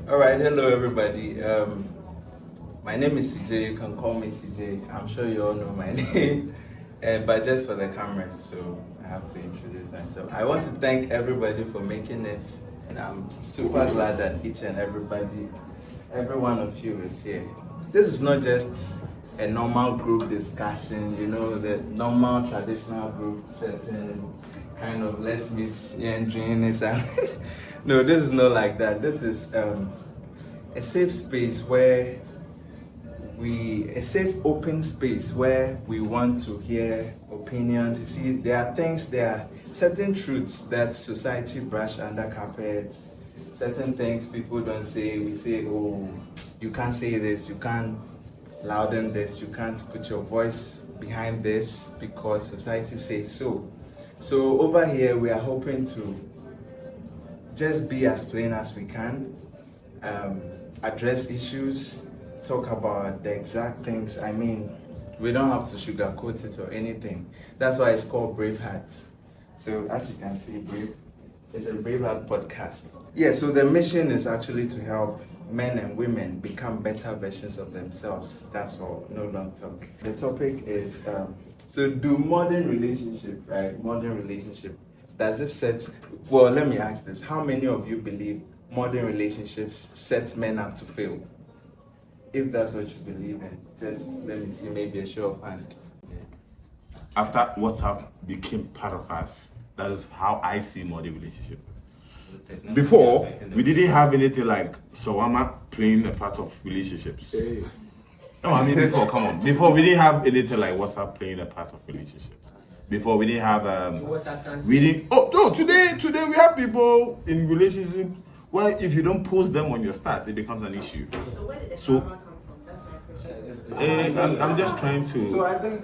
All right, hello everybody. My name is CJ. You can call me CJ. I'm sure you all know my name, but just for the cameras, so I have to introduce myself. I want to thank everybody for making it, and I'm super glad that each and every one of you is here. This is not just a normal group discussion, the normal traditional group setting, kind of let's meet and drink this. No, this is not like that. This is a safe space where a safe open space where we want to hear opinions. You see, there are certain truths that society brush under carpet, certain things people don't say. We say, oh, you can't say this, you can't louden this, you can't put your voice behind this because society says so. So over here we are hoping to just be as plain as we can, address issues, talk about the exact things. I mean, we don't have to sugarcoat it or anything. That's why it's called Brave Hearts. So as you can see, it's a Brave Heart podcast. Yeah, so the mission is actually to help men and women become better versions of themselves. That's all, no long talk. The topic is, so do modern relationship, does it set, well, let me ask this. How many of you believe modern relationships sets men up to fail? If that's what you believe in, just let me see, maybe a show of hand. After WhatsApp became part of us, that is how I see modern relationship. Before, we didn't have anything like shawarma playing a part of relationships. Hey. No, I mean before, come on. Before, we didn't have anything like WhatsApp playing a part of relationships. Before, we didn't have today we have people in relationships where if you don't post them on your stats, it becomes an issue. So, I'm just trying to. So I think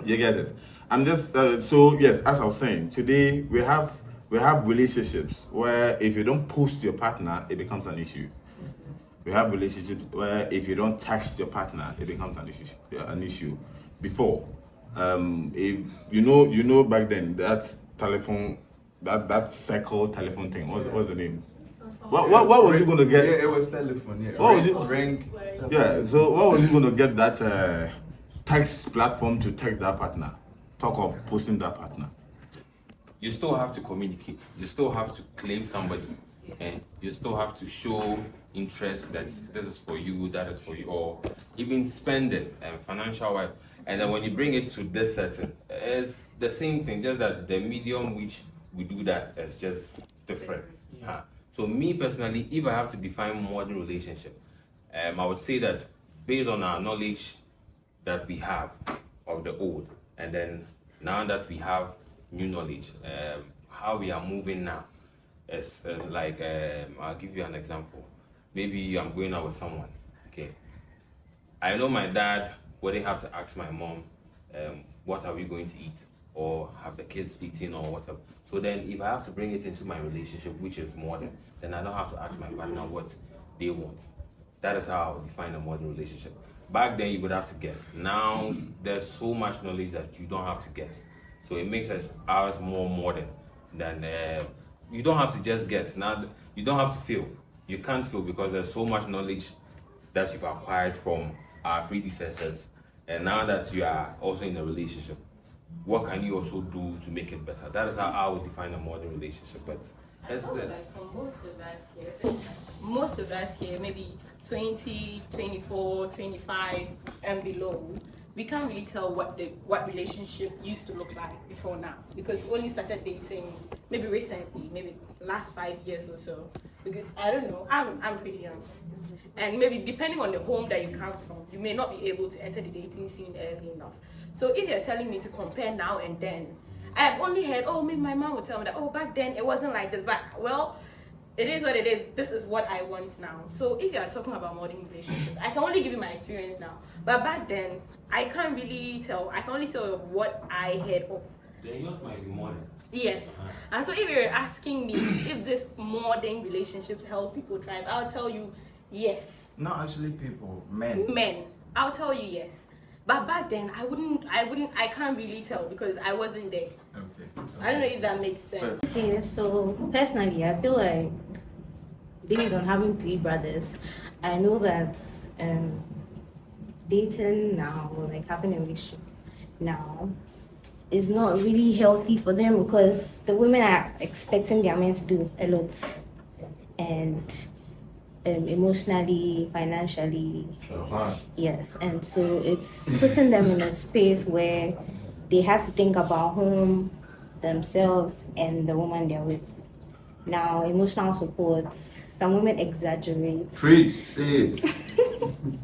you get it. I'm just so yes. As I was saying, today we have relationships where if you don't post your partner, it becomes an issue. We have relationships where if you don't text your partner, it becomes an issue. Before, if you know back then that telephone, that circle telephone thing. What's the name? What was you gonna get? Yeah, it was telephone. Yeah. What was it? Ring. Yeah. So what was you gonna get that text platform to text that partner? Talk of posting that partner. You still have to communicate. You still have to claim somebody, and you still have to show interest that this is for you, that is for you, or even spend it and financial wise. And then when you bring it to this setting, it's the same thing, just that the medium which we do that is just different. Yeah. So me personally, if I have to define modern relationship, I would say that based on our knowledge that we have of the old, and then now that we have new knowledge, how we are moving now is like, I'll give you an example. Maybe I'm going out with someone, okay? I know my dad wouldn't have to ask my mom, what are we going to eat? Or have the kids eating or whatever. So then if I have to bring it into my relationship, which is modern, then I don't have to ask my partner what they want. That is how I would define a modern relationship. Back then you would have to guess. Now there's so much knowledge that you don't have to guess. So it makes ours more modern than, you don't have to just guess. Now you don't have to feel. You can't feel because there's so much knowledge that you've acquired from our predecessors. And now that you are also in a relationship, what can you also do to make it better? That is how I would define a modern relationship. But that's the like for most of us here, maybe 20, 24, 25 and below, we can't really tell what relationship used to look like before now, because we only started dating maybe recently, maybe last 5 years or so. Because I don't know, I'm pretty young, and maybe depending on the home that you come from, you may not be able to enter the dating scene early enough. So if you're telling me to compare now and then, I have only heard, oh, maybe my mom would tell me that, oh, back then it wasn't like this. But well, it is what it is. This is what I want now. So if you're talking about modern relationships, I can only give you my experience now. But back then, I can't really tell. I can only tell what I heard of. Then yours might be modern. Yes. And so if you're asking me if this modern relationships helps people thrive, I'll tell you yes. Not actually people, men. Men. I'll tell you yes. But back then, I can't really tell because I wasn't there. Okay. I don't know if that makes sense. Okay, so personally, I feel like based on having 3 brothers, I know that dating now, or like having a relationship now, is not really healthy for them because the women are expecting their men to do a lot, and emotionally, financially, yes, and so it's putting them in a space where they have to think about home, themselves, and the woman they're with. Now, emotional support, some women exaggerate. Preach, say it.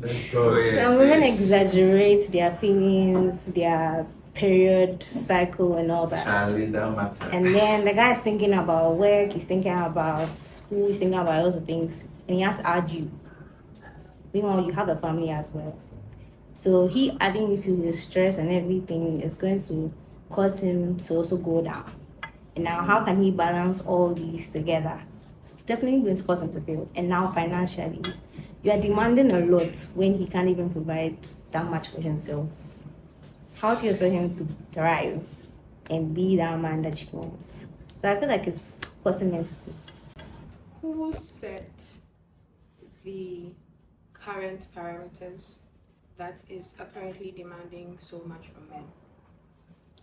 Let's go. Yeah, Some say women it. exaggerate their feelings, their period cycle, and all that. Charlie, that matter. And then the guy is thinking about work, he's thinking about school, he's thinking about lots of things, and he has to add you. Meanwhile, you have a family as well. So he adding you to his stress and everything is going to cause him to also go down. And now, how can he balance all these together? It's definitely going to cause him to fail. And now, financially, you are demanding a lot when he can't even provide that much for himself. How do you expect him to thrive and be that man that you want? So I feel like it's causing him to fail. Who set the current parameters that is apparently demanding so much from men?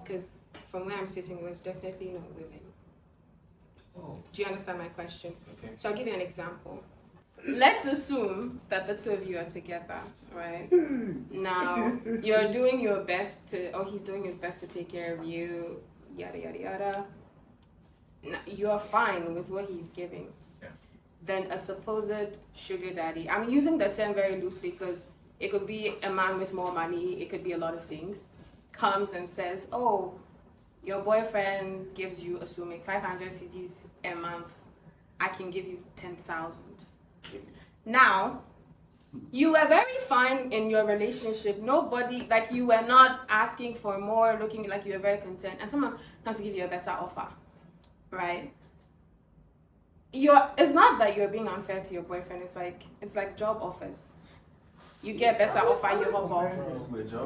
Because from where I'm sitting, it was definitely not women. Oh, Do you understand my question? okay. So I'll give you an example. Let's assume that the two of you are together, right? Now, you're doing your best to, or he's doing his best to take care of you, yada, yada, yada. You're fine with what he's giving. Yeah. Then a supposed sugar daddy, I'm using the term very loosely because it could be a man with more money, it could be a lot of things, comes and says, oh, your boyfriend gives you, assuming 500 CDs a month, I can give you 10,000. Now, you were very fine in your relationship. Nobody, like you were not asking for more, looking like you were very content. And someone comes to give you a better offer, right? It's not that you're being unfair to your boyfriend. It's like job offers. You get better offer, you hop off.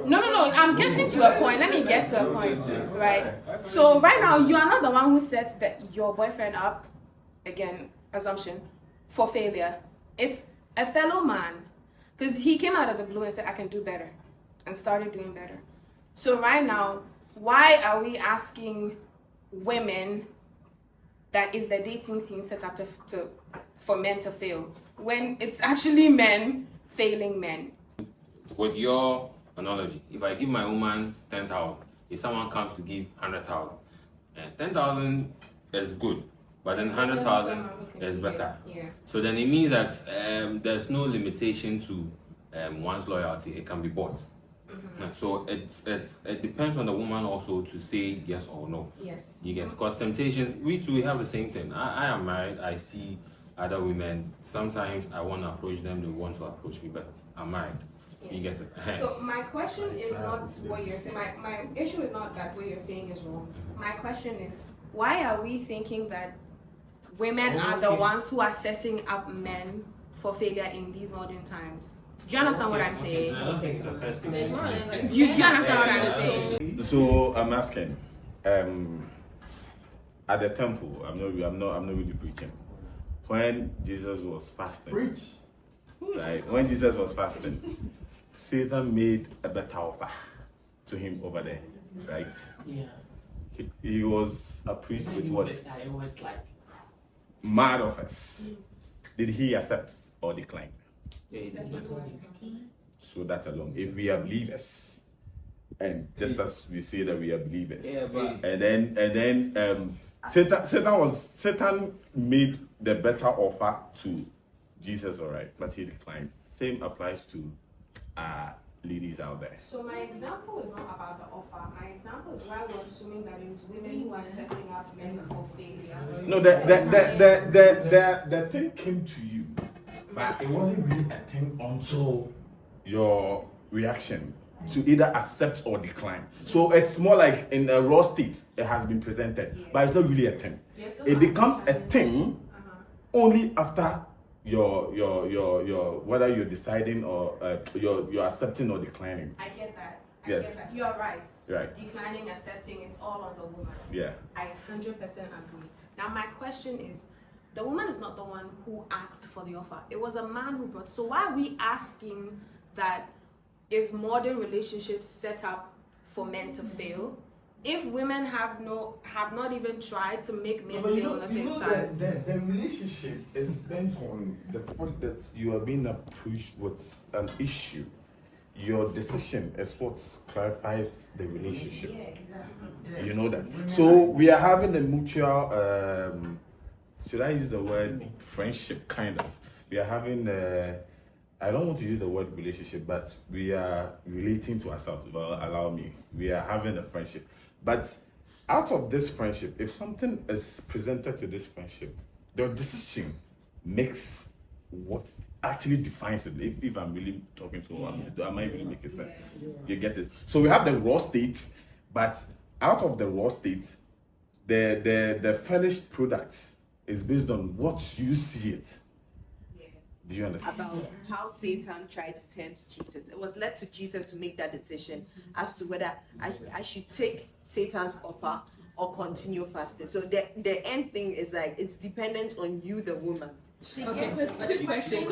No. I'm getting to a point. Let me get to a point, right? So right now, you are not the one who sets your boyfriend up, again, assumption, for failure. It's a fellow man, because he came out of the blue and said, I can do better, and started doing better. So right now, why are we asking women that is the dating scene set up for men to fail, when it's actually men failing men? With your analogy, if I give my woman 10,000, if someone comes to give 100,000, 10,000 is good, but then 100,000 is better. Yeah. So then it means that there's no limitation to one's loyalty; it can be bought. So it depends on the woman also to say yes or no. Yes. You get, because temptations. We have the same thing. I am married. I see other women. Sometimes I want to approach them. They want to approach me, but I'm married. Yeah. You get it. So my question is not what you're saying. My issue is not that what you're saying is wrong. My question is, why are we thinking that women are the ones who are setting up men for failure in these modern times? Do you understand what I'm saying? I don't think it's the first thing. Do you understand what I'm saying? So I'm asking, at the temple, I'm not really preaching. When Jesus was fasting, right? When Jesus was fasting, Satan made a better offer to him over there, right? Yeah. He was approached with what? I was like, Mad offers. Did he accept or decline? So that alone, if we are believers, and just as we say that we are believers, and then Satan made the better offer to Jesus, all right, but he declined. Same applies to ladies out there. So my example is not about the offer. My example is why we're assuming that it is women who are setting up men for failure. No, the thing came to you, but it wasn't really a thing until your reaction to either accept or decline. So it's more like in a raw state, it has been presented, but it's not really a thing. It becomes a thing only after your whether you're deciding or you're accepting or declining. I get that. Yes. Get that. You're right. Right. Declining, accepting, it's all on the woman. Yeah. I 100% agree. Now my question is, the woman is not the one who asked for the offer. It was a man who brought it. So why are we asking that is modern relationships set up for men to fail? If women have not even tried to make men But fail in the first time. the relationship is bent on the fact that you are being approached with an issue. Your decision is what clarifies the relationship. Yeah, exactly. You know that. So we are having a mutual, should I use the word friendship? Kind of. We are having, I don't want to use the word relationship, but we are relating to ourselves. Well, allow me. We are having a friendship. But out of this friendship, if something is presented to this friendship, the decision makes what actually defines it. If I'm really talking to am I really making sense? You get it? So we have the raw state, but out of the raw state, the finished product is based on what you see it. Do you understand? About how Satan tried to tempt Jesus. It was led to Jesus to make that decision as to whether I should take Satan's offer or continue fasting. So the end thing is like it's dependent on you, the woman. Okay, quick question.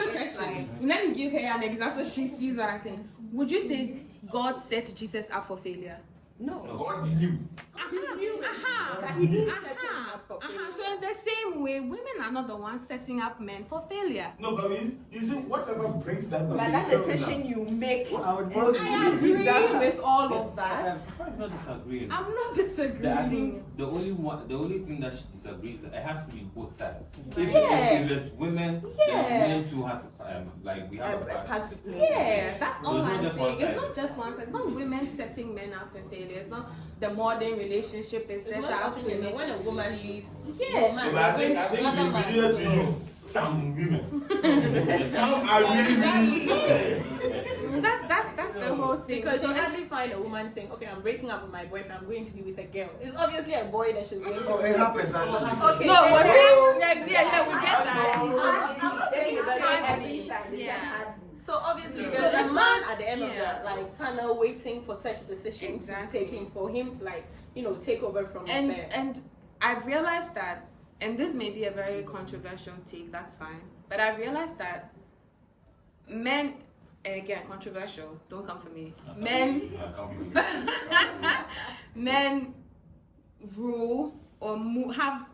Let me give her an example so she sees what I'm saying. Would you say God set Jesus up for failure? No. God knew. That he didn't set him up for failure. So in the same way, women are not the ones setting up men for failure. No, but you see, whatever brings that. But that's a decision you make. I agree with all of that. I'm not disagreeing. I'm not I disagreeing. think the only thing that she disagrees, it has to be both sides. Yeah. If there's women, Yeah. then men too has like we have A a part to play. Yeah, that's all It's not I'm just saying. one It's side. not just one side. It's not women setting men up for failure. It's not the modern relationship is It's set not up to often make. when a woman leaves. Yeah. the man But I is think going to another we man. needed to use some women. Some are really. That's the whole thing. Because So you it's- hardly find a woman saying, "Okay, I'm breaking up with my boyfriend. I'm going to be with a girl." It's obviously a boy that she's going to. Oh, it happens actually. Okay. no, was it? Yeah, we get I'm that. not saying it's It's not hard. every time. It's Yeah. hard. So obviously, So there's that's a man not- at the end of yeah. the like tunnel waiting for such decision Exactly. to be taken for him to take over from and there. and I've realized that, and this may be a very controversial take, that's fine, but I've realized that men, and again controversial, don't come for me, men men rule or have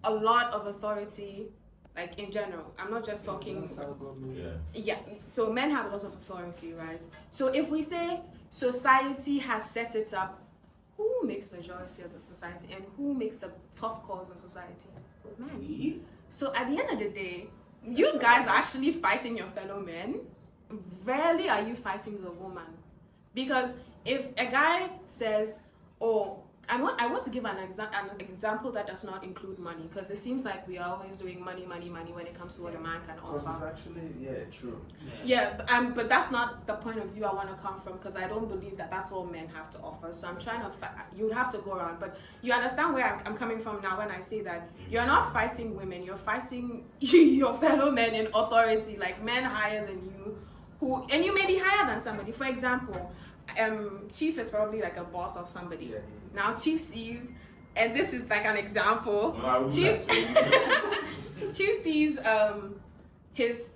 a lot of authority, like in general. I'm not just talking. Yeah, so men have a lot of authority, right? So if we say society has set it up, who makes majority of the society and who makes the tough calls in society? Men. So at the end of the day, you guys are actually fighting your fellow men. Rarely are you fighting the woman. Because if a guy says, oh, I want to give an example that does not include money, because it seems like we are always doing money when it comes to what a man can Because it's offer. actually, true. Yeah, but that's not the point of view I want to come from, because I don't believe that that's all men have to offer. So I'm trying to, you would have to go around. But you understand where I'm coming from now when I say that you're not fighting women, you're fighting your fellow men in authority, like men higher than you, and you may be higher than somebody. For example, Chief is probably like a boss of somebody. Yeah. Now Chief sees, and this is like an example. No, Chief, Chief sees his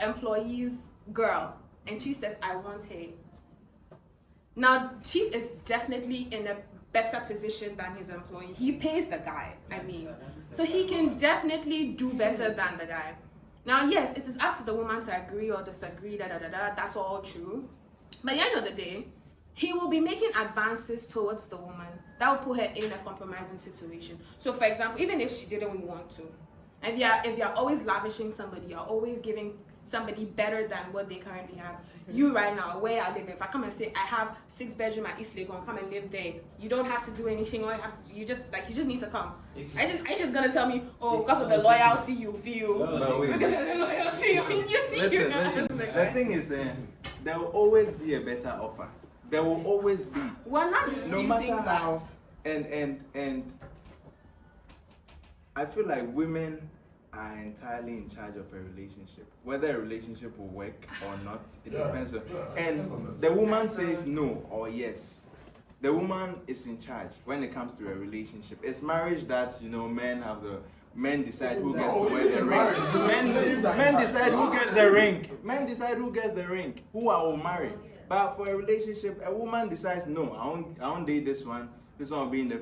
employee's girl, and Chief says, "I want her." Now Chief is definitely in a better position than his employee. He pays the guy. I mean, so he can definitely do better than the guy. Now, yes, it is up to the woman to agree or disagree. That's all true. But at the end of the day, he will be making advances towards the woman that will put her in a compromising situation. So, for example, even if she didn't want to, and if you're always lavishing somebody, you're always giving somebody better than what they currently have. You right now, where I live, if I come and say I have 6 bedroom at East Legon, come and live there. You don't have to do anything. All you just need to come. I just gonna tell me, oh, because of the loyalty you feel. But wait. Because of the loyalty you see. Listen. The thing is, there will always be a better offer. There will always be. We're not No disputing matter that. how. And I feel like women are entirely in charge of a relationship. Whether a relationship will work or not, it depends on. And the woman says no or yes. The woman is in charge when it comes to a relationship. It's marriage that men have the men decide who gets to wear the ring. Men decide who gets the ring. Men decide who gets the ring. Who I will marry. But for a relationship, a woman decides, no, I won't date this one. This one will be in the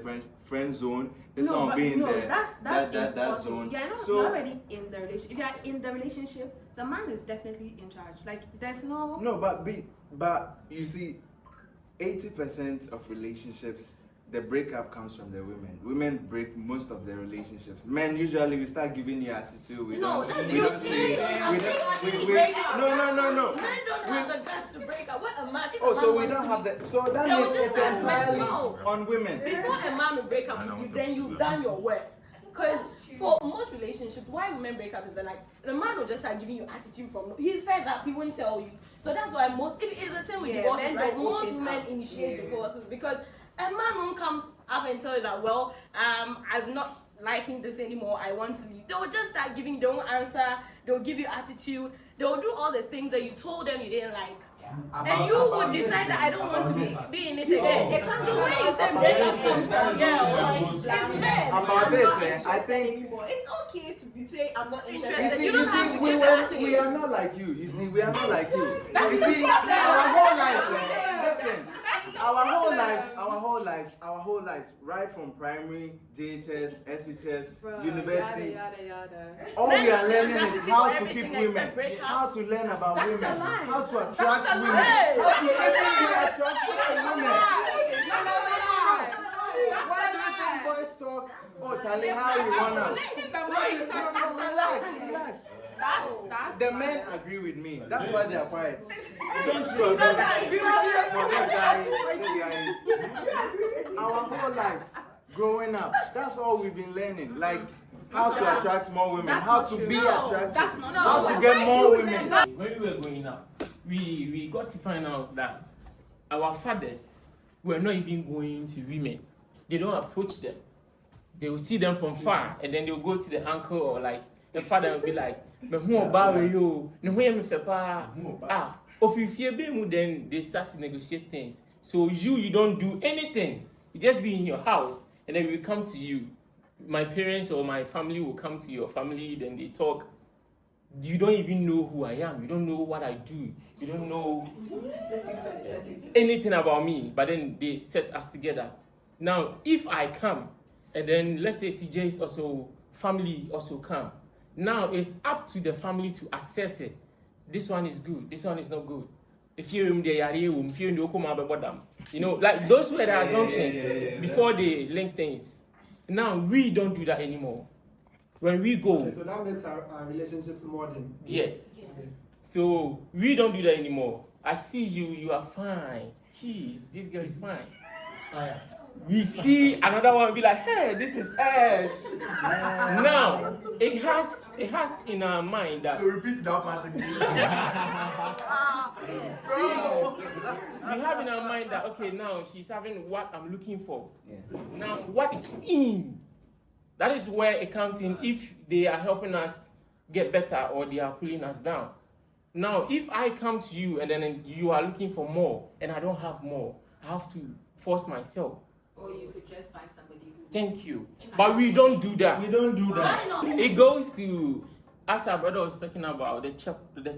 friend zone. This one will be in that zone. You're not, So, you're already in the relationship. If you're in the relationship, the man is definitely in charge. Like there's no. no, but you see, 80% of relationships, the breakup comes from the women. Women break most of their relationships. Men usually we start giving you attitude. We No, don't that's we don't the say thing. we don't we no. Men don't have the guts to break up. What a man. If Oh, a man so we wants don't to have be- that. So that No, means just it's that, entirely no. on women. Before a man will break up with you, then you've done your worst. Because for most relationships, why women break up is that like the man will just start giving you attitude from he's fed up, he won't tell you. So that's why if it's the same with Yeah, divorces, men right? don't Most open women up. initiate Yeah. divorces because a man won't come up and tell you that, well, I'm not liking this anymore, I want to leave. They'll just start giving, they won't answer, they'll give you attitude, they'll do all the things that you told them you didn't like. And you would decide that I don't want to be in it again. So when you say break up from some girl, it's men. About this, I think. It's okay to be saying I'm not You interested. see, You don't have to we, get active. we are not like you. You see, we are not like you. That's You the see, problem. our whole lives, listen, That's the our problem. whole lives, right from primary, JHS, SHS, Bruh, university. Yada. All we are learning is That's how for to everything keep women, except breakups. how to learn about That's women, a lie. how to attract That's a women, lie. how to even be attractive to women. Why do you think boys talk? Oh, Charlie, how you wanna? Relax. That's The men agree with me. That's why they are quiet. Don't you agree? No, these guys. Our whole lives, growing up, that's all we've been learning. Like how to attract more women, That's how not to true. be No, attractive, that's not how true. to get more women. When we were growing up, we got to find out that our fathers were not even going to women. They don't approach them. They will see them from far, and then they will go to the uncle or like the father will be like, "Me who oba you? Ne who me fepa?" Ah, then they start to negotiate things. So you don't do anything. You just be in your house, and then we come to you. My parents or my family will come to your family, then they talk. You don't even know who I am. You don't know what I do. You don't know anything about me. But then they set us together. Now, if I come, and then let's say CJ is also family also come. Now it's up to the family to assess it. This one is good. This one is not good. If you know, like those were the assumptions before they link things. Now we don't do that anymore. When we go, Okay, so that makes our relationships modern. yes. So we don't do that anymore. I see you, you are fine. Jeez, this girl is fine. Fire. We see another one be like, hey, this is S. Now it has in our mind that Repeat that part again. we have in our mind that okay, now she's having what I'm looking for. Now what is in? That is where it comes in if they are helping us get better or they are pulling us down. Now, if I come to you and then you are looking for more and I don't have more, I have to force myself. Or you could just find somebody who. Thank you. But we don't do that. We don't do that. It goes to, as our brother was talking about, the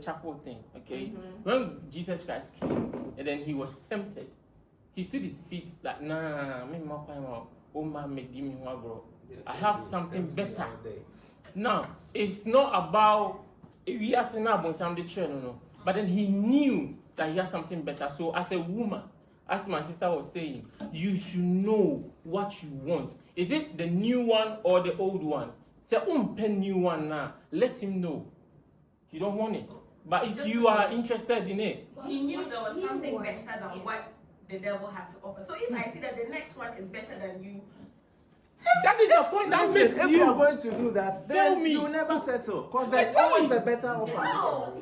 chapel thing, okay? When Jesus Christ came and then he was tempted, he stood his feet like, nah, I have something better. Now, it's not about, we are saying about something, no. But then he knew that he has something better. So as a woman, as my sister was saying, you should know what you want. Is it the new one or the old one? Say, pen new one now. Let him know. You don't want it. But if you are interested in it, He knew there was something better than what the devil had to offer. So if I see that the next one is better than you, that is the point. That Listen, makes if you. you are going to do that, Tell then me. you'll never settle. Because there's always a better offer.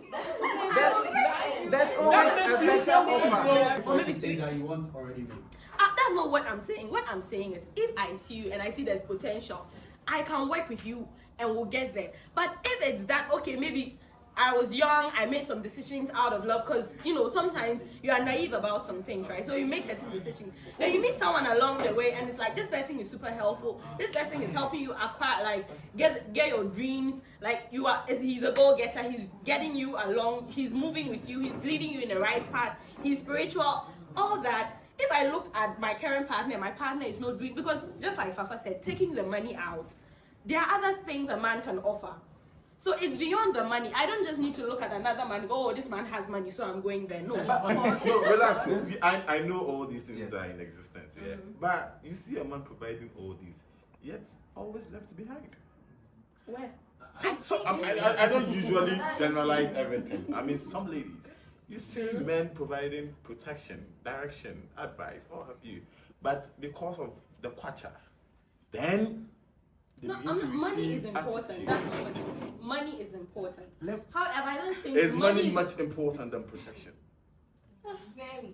There's always a better offer. or maybe three. that you want already made. That's not what I'm saying. What I'm saying is, if I see you and I see there's potential, I can work with you and we'll get there. But if it's that, okay, maybe I was young, I made some decisions out of love because, you know, sometimes you are naive about some things, right? So you make certain decisions. Then you meet someone along the way and it's like, this person is super helpful. This person is helping you acquire, like, get your dreams. Like, he's a go-getter. He's getting you along. He's moving with you. He's leading you in the right path. He's spiritual. All that. If I look at my current partner, my partner is not doing, because just like Fafa said, taking the money out, there are other things a man can offer. So it's beyond the money. I don't just need to look at another man and go, oh, this man has money, so I'm going there. No. No, relax. You see, I know all these things are in existence, yeah. But you see a man providing all these, yet always left behind. Where? I don't usually generalize everything. I mean, some ladies, you see men providing protection, direction, advice, all have you. But because of the kwacha, then No, money is important. attitude. That's not what I'm saying. Money is important. Le- However, I don't think Is money is- much important than protection? Very.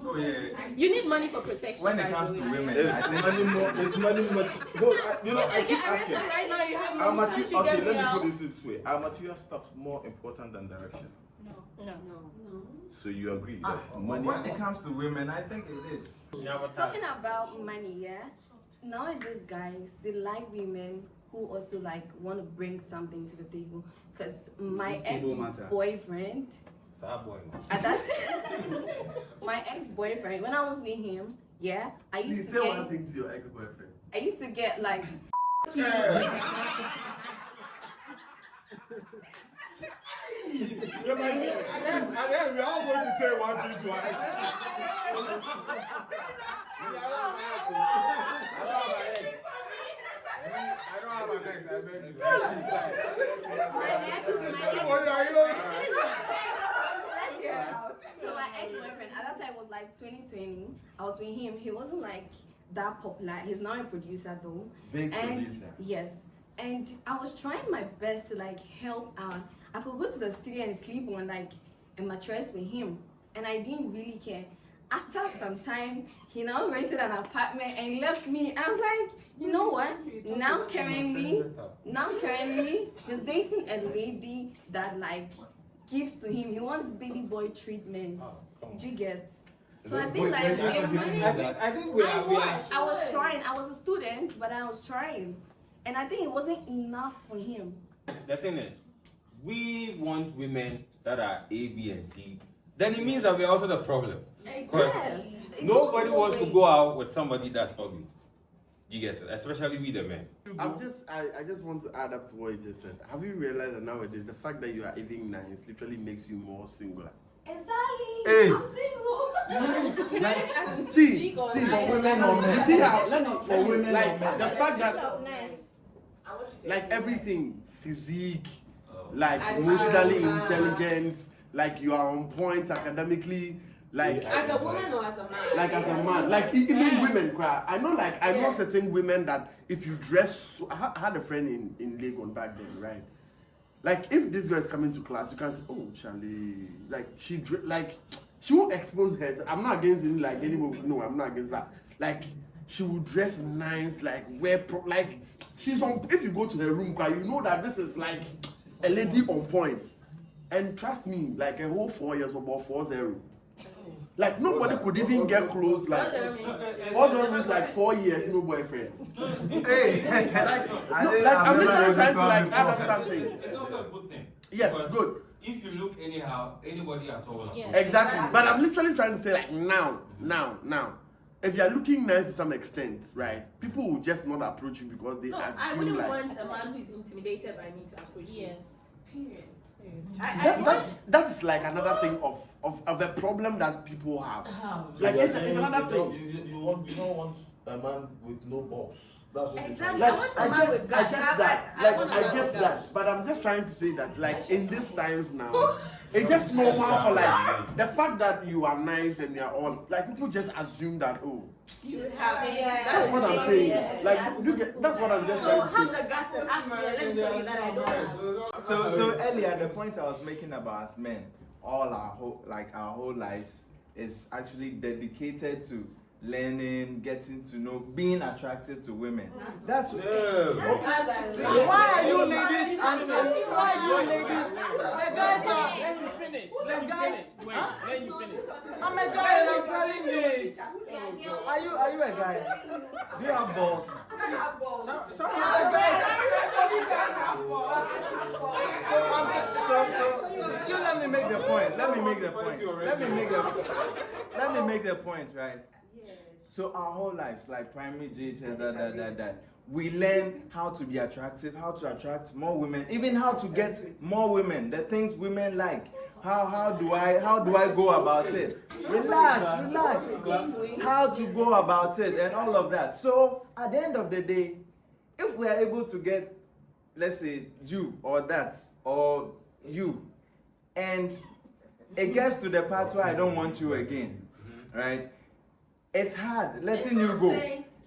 Oh yeah. You need money for protection. When it by comes the to way. women, Is I think money more? Is money much? No, you know, I Okay, keep I asking. reckon right now you have Are money. material, Can't you okay, get let me me out? put this way. Are material stuff more important than direction? No. So you agree that money? when it comes to women, I think it is. Talking about money, yeah. Nowadays, guys, they like women who also like want to bring something to the table. Cause my ex-boyfriend, at that my ex-boyfriend, when I was with him, yeah, I used to get. thing to your ex-boyfriend. I used to get like. And then we're all going to say one thing to our ex. I don't have an ex, I beg you. So my ex-boyfriend at that time was like 2020. I was with him. He wasn't like that popular. He's now a producer though. Big And producer. yes. And I was trying my best to like help out. I could go to the studio and sleep on like a mattress with him. And I didn't really care. After some time, he now rented an apartment and left me. And I was like, you know what? Now currently, he's dating a lady that like gives to him. He wants baby boy treatment. Do you get? So I think like if money, I think we are. I was trying. I was a student, but I was trying, and I think it wasn't enough for him. The thing is, we want women that are A, B, and C. Then it means that we are also the problem. Because Yes. nobody wants to go out with somebody that's ugly. You get it, especially we the men. I just want to add up to what you just said. Have you realized that nowadays the fact that you are even nice literally makes you more singular? Exactly. Hey. I'm single. Like, See, for women or men. You see how for women like the fact that Nice. like everything, physique, like emotionally intelligence, like you are on point academically, like as a woman or as a man? like as a man, like even women cry. I know certain women that if you dress, I had a friend in Legon back then, right? Like if this girl is coming to class, you can say, oh Charlie, like she won't expose herself. I'm not against it, like anybody. No, I'm not against that. Like she will dress nice, like like she's on. If you go to her room, cry, you know that this is like a lady on point. And trust me, like a whole 4 years about 4-0. Like nobody could even get close. Like 4-0 means like 4 years, no boyfriend. Hey, I'm literally trying to like add up something. It's also a good thing. Yes, Because good. If you look anyhow, anybody at all. Yeah. Exactly. But I'm literally trying to say like now. If you're looking nice to some extent, right? People will just not approach you because they No, I assume wouldn't like want a man who's intimidated by me to approach you. Yes. Period. that's like another thing of the problem that people have. Like it's another thing. You don't want a man with no balls. That's what Exactly. Like, I want a man with guts. I get that. I Like want a I man get with that. guts. But I'm just trying to say that like in these times now, it's just normal for like the fact that you are nice and you're all like people just assume that oh You have that's what I'm saying. Like you get that's what I'm just So trying to have say. the guts and ask me, and let me tell you that I don't have. So earlier, the point I was making about us men, all our whole lives is actually dedicated to learning, getting to know, being attractive to women. That's Yeah. why are you ladies answering? Why are you ladies? The guys are. Let me finish. The guys. Wait, let you finish. I'm a guy and I'm telling this. Are you a guy? Do you have balls? Some of the guys. So you let me make the point. Let me make the point, right? So our whole lives, like primary JHS, we learn how to be attractive, how to attract more women, even how to get more women, the things women like. How do I go about it? Relax. How to go about it and all of that. So at the end of the day, if we are able to get, let's say, you or that or you, and it gets to the part where I don't want you again, right? It's hard letting you go.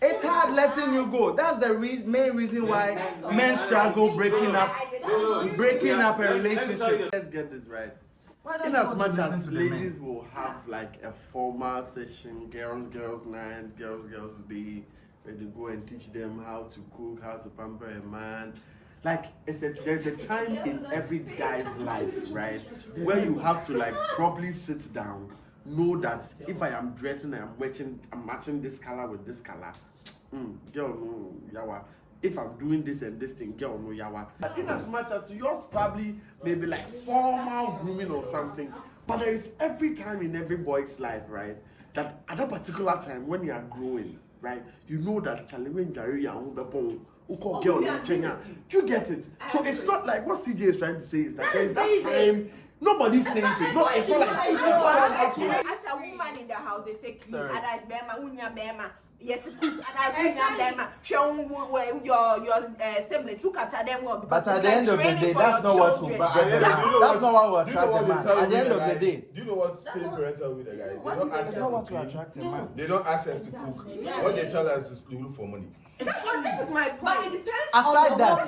It's hard letting you go. That's the main reason why men struggle breaking up a relationship. Let's get this right. Why don't In you as want much to listen as to the men? ladies will have like a formal session, girls night, girls day, where they go and teach them how to cook, how to pamper a man. Like there's a time in every guy's life, right, where you have to like properly sit down, know that if I am dressing and I'm matching this color with this color, girl no yawa. If I'm doing this and this thing, girl no yawa. In as much as yours probably maybe like formal grooming or something, but there is every time in every boy's life, right, that at a particular time when you are growing, right, you know that Charlie when girl you get it. So it's not like what CJ is trying to say is that there is that time. Nobody says it. No, it's not like As a woman in the house, they say, Sorry. and I bema, unya bema. Yes, and I bema. Show your siblings. Look after them well. But at the end of the day, that's not what will But get them. That's not what will attract the man. At the end of the day, do you know what same parents tell with the guy? They don't ask it's us not what to will clean. attract a man. They don't ask us to cook. What they tell us is to look for money. This is my point. Aside that,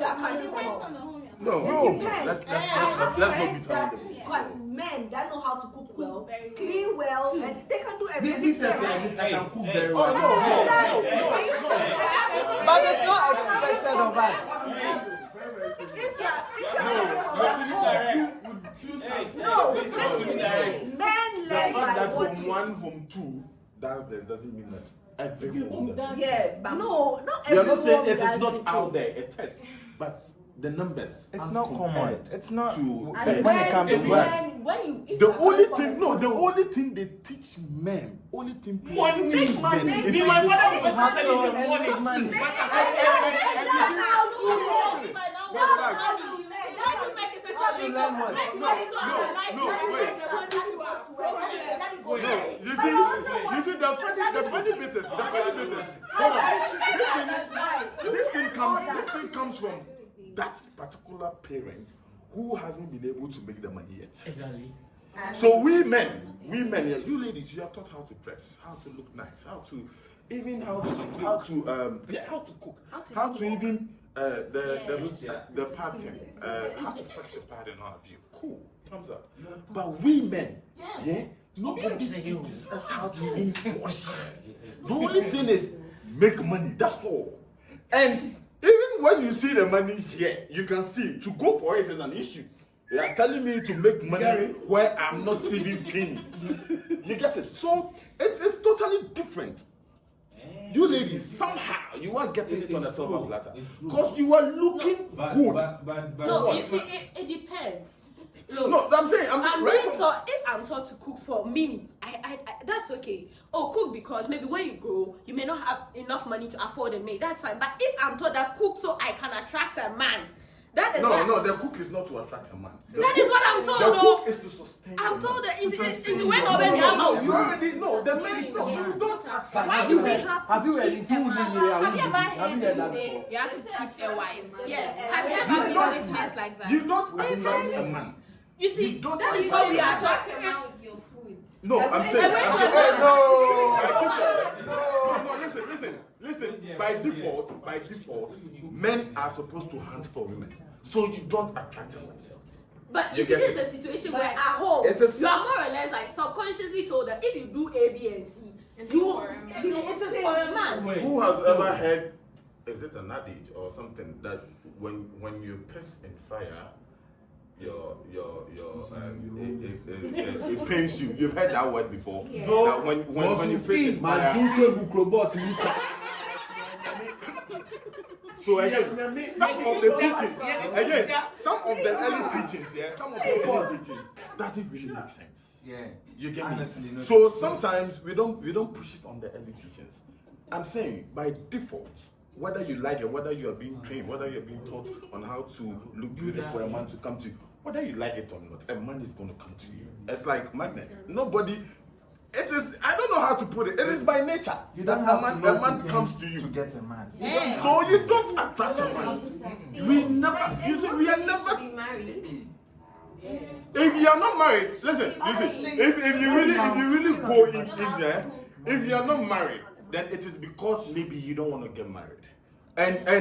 No, let's not be telling them. Because men that know how to cook well, clean well, and they can do everything. this I can cook very well. Oh, But it's not expected of us. Men The learn fact by that home watching. one, home two doesn't mean that every home does. Yeah, but no, not We are everyone not saying it does is not it. out there, it is, but the numbers It's aren't not common. compared It's not to And men. when it comes to work. when you, if The you are only coming thing, from no, the home, only thing they teach men, only thing Money. teach men Me, is my to father was Hustle telling me and money. make money. that's how you learn. That's how you learn. How you learn what? No, you see, the funny bit is, hold on. This thing comes from that particular parent who hasn't been able to make the money yet. Exactly. So we men, yeah, you ladies, you are taught how to dress, how to look nice, how to cook, how to even the pattern, how to fix your pad and all of you. Cool, thumbs up. But we men, yeah, nobody teaches us how to even wash. The only thing is make money. That's all. And even when you see the money here, you can see to go for it is an issue. They are telling me to make money where I'm not even seeing it. You get it? So it's totally different. You ladies, somehow you are getting it on a silver platter because you are looking good. No, you see, it depends. Look, No, I'm saying I'm right being taught, if I'm taught to cook for me, I that's okay. Oh, cook because maybe when you grow, you may not have enough money to afford a maid. That's fine. But if I'm taught that cook so I can attract a man, that is No, the cook is not to attract a man. That is what I'm told. The though. cook is to sustain. I'm a told man. that it's when No, you already know. The man, no, you don't attract. Why do we have to Have you keep a man? Have you ever heard them that say before? you have to keep a wife? Yes. Have you You ever don't- heard business like that? You don't attract a man. You see, You don't that is attract what we a man. are attract a attracting. man with your food. No, I'm saying. Listen. By default, men are supposed to hunt for women, so you don't attract them. But You if it get is a situation where at home It's a- you are more or less like subconsciously told that if you do A, B, and C, And You, for a man. it is for a man. Wait, Who has so- ever heard, is it an adage or something, that when you piss in fire, it pains you. You've heard that word before. That when you piss in fire. So again, some of the early teachings, some of the old teachings doesn't really make sense. Yeah. You get Honestly, me? no. So sometimes we don't push it on the early teachings. I'm saying by default, whether you like it, whether you are being trained, whether you're being taught on how to look beautiful for a man to come to you, whether you like it or not, a man is going to come to you. It's like magnet. Nobody. It is. I don't know how to put it. It is by nature You that don't have a to know man to comes to you. to get a man. So you don't attract a man. We never. You see, we are never. Be married. If you are not married, listen. If you really go in there, if you are not married, then it is because maybe you don't want to get married. And no,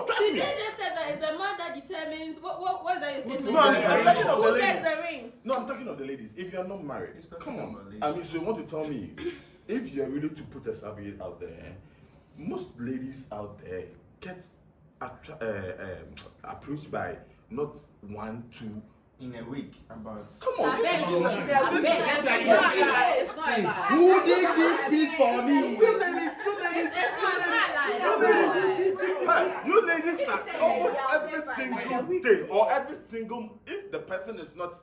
trust CJ me. just said that it's the man that determines what's that your statement? No, I'm talking of the Who gets ladies. the ring? No, I'm talking of the ladies. If you are not married, He's talking come on. about ladies. I mean, so you want to tell me, if you are really to put a survey out there, most ladies out there get approached by not 1, 2. In a week, about. Come on, this is It's not a lie. Who did this speech for me? You ladies are almost every single day or every single. If the person is not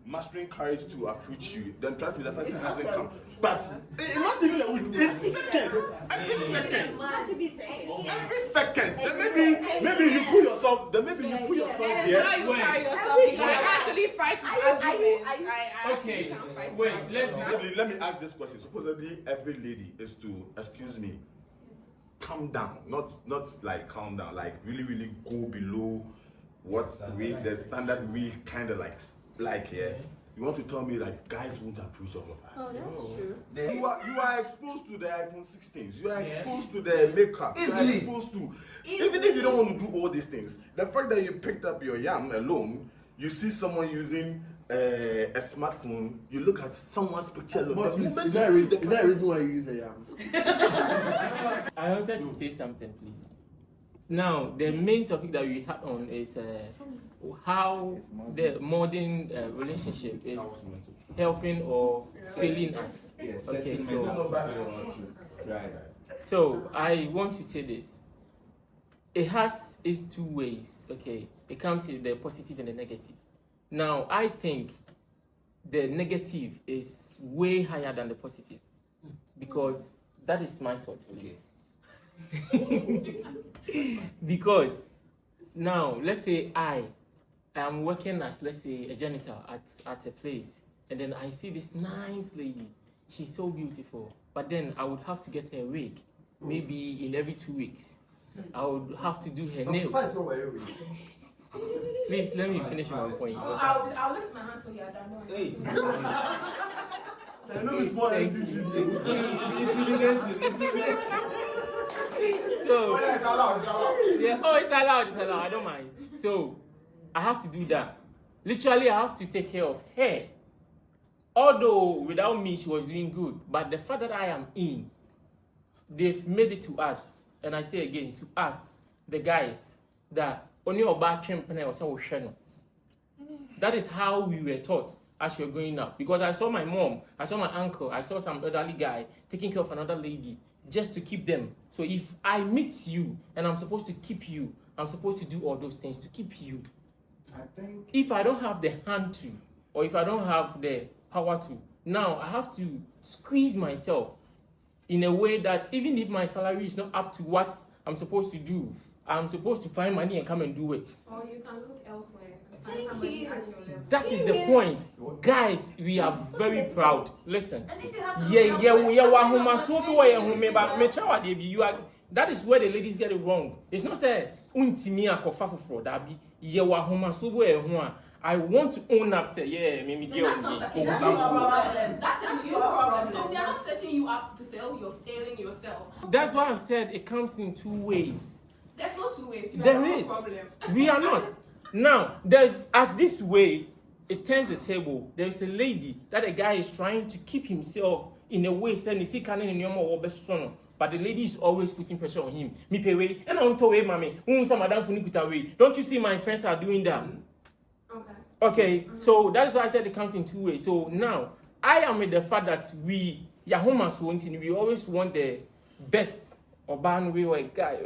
mastering courage to approach you, then trust me, the person hasn't come. But not even a week, in seconds, every seconds, then maybe you put yourself. Then maybe you put yourself And here. it's how you carry yourself. You can actually fight arguments. Okay, wait, let's do Supposedly, let me ask this question. Supposedly, every lady is to, excuse me, calm down. Not like calm down, like really go below what the standard we kind of like here. You want to tell me like guys won't approach all of us? Oh, that's true. You are exposed to the iPhone 16s. You are exposed to the makeup. You are Easily. exposed to even if you don't want to do all these things. The fact that you picked up your yam alone, you see someone using a smartphone. You look at someone's picture. Boss, the moment is you there see the a reason why you use a yam? I wanted to say something, please. Now, the main topic that we had on is how the modern relationship is helping or failing us. Yes. Okay, Right. so I want to say this. It has its two ways. Okay, it comes in the positive and the negative. Now, I think the negative is way higher than the positive because that is my thought, please. Because now, let's say I am working as, let's say, a janitor at a place, and then I see this nice lady. She's so beautiful, but then I would have to get her a wig, maybe in every 2 weeks. I would have to do her nails. Please let me finish my point. I'll lift my hand till you're done. Hey. I know it's more So it's allowed. Yeah, it's allowed. I don't mind. So I have to do that. Literally, I have to take care of her. Although without me, she was doing good. But the fact that I am in, they've made it to us. And I say again, to us, the guys, that only about champion or so. That is how we were taught as we were growing up. Because I saw my mom, I saw my uncle, I saw some elderly guy taking care of another lady just to keep them. So if I meet you and I'm supposed to keep you, I'm supposed to do all those things to keep you. I think If I don't have the hand to, or if I don't have the power to, now I have to squeeze myself in a way that even if my salary is not up to what I'm supposed to do, I'm supposed to find money and come and do it. Or you can look elsewhere and find somebody at your level. That is the point. Guys, we are very proud. Listen. And if you have to that is where the ladies get it wrong. It's not saying I want to own up, say, yeah, maybe That's your problem. That's your problem. So we are not setting you up to fail. You're failing yourself. That's why I've said it comes in two ways. There's no two ways. You There have no is. problem. We are not. Now, there's as this way, it turns the table. There is a lady that a guy is trying to keep himself in a way, saying, "See, can in your more best son." But the lady is always putting pressure on him. Me pay way, and I'm told, "Mommy, madam way. Don't you see my friends are doing that?" Okay, so that's why I said it comes in 2 ways. So now I am with the fact that we always want the best or ban we or guy.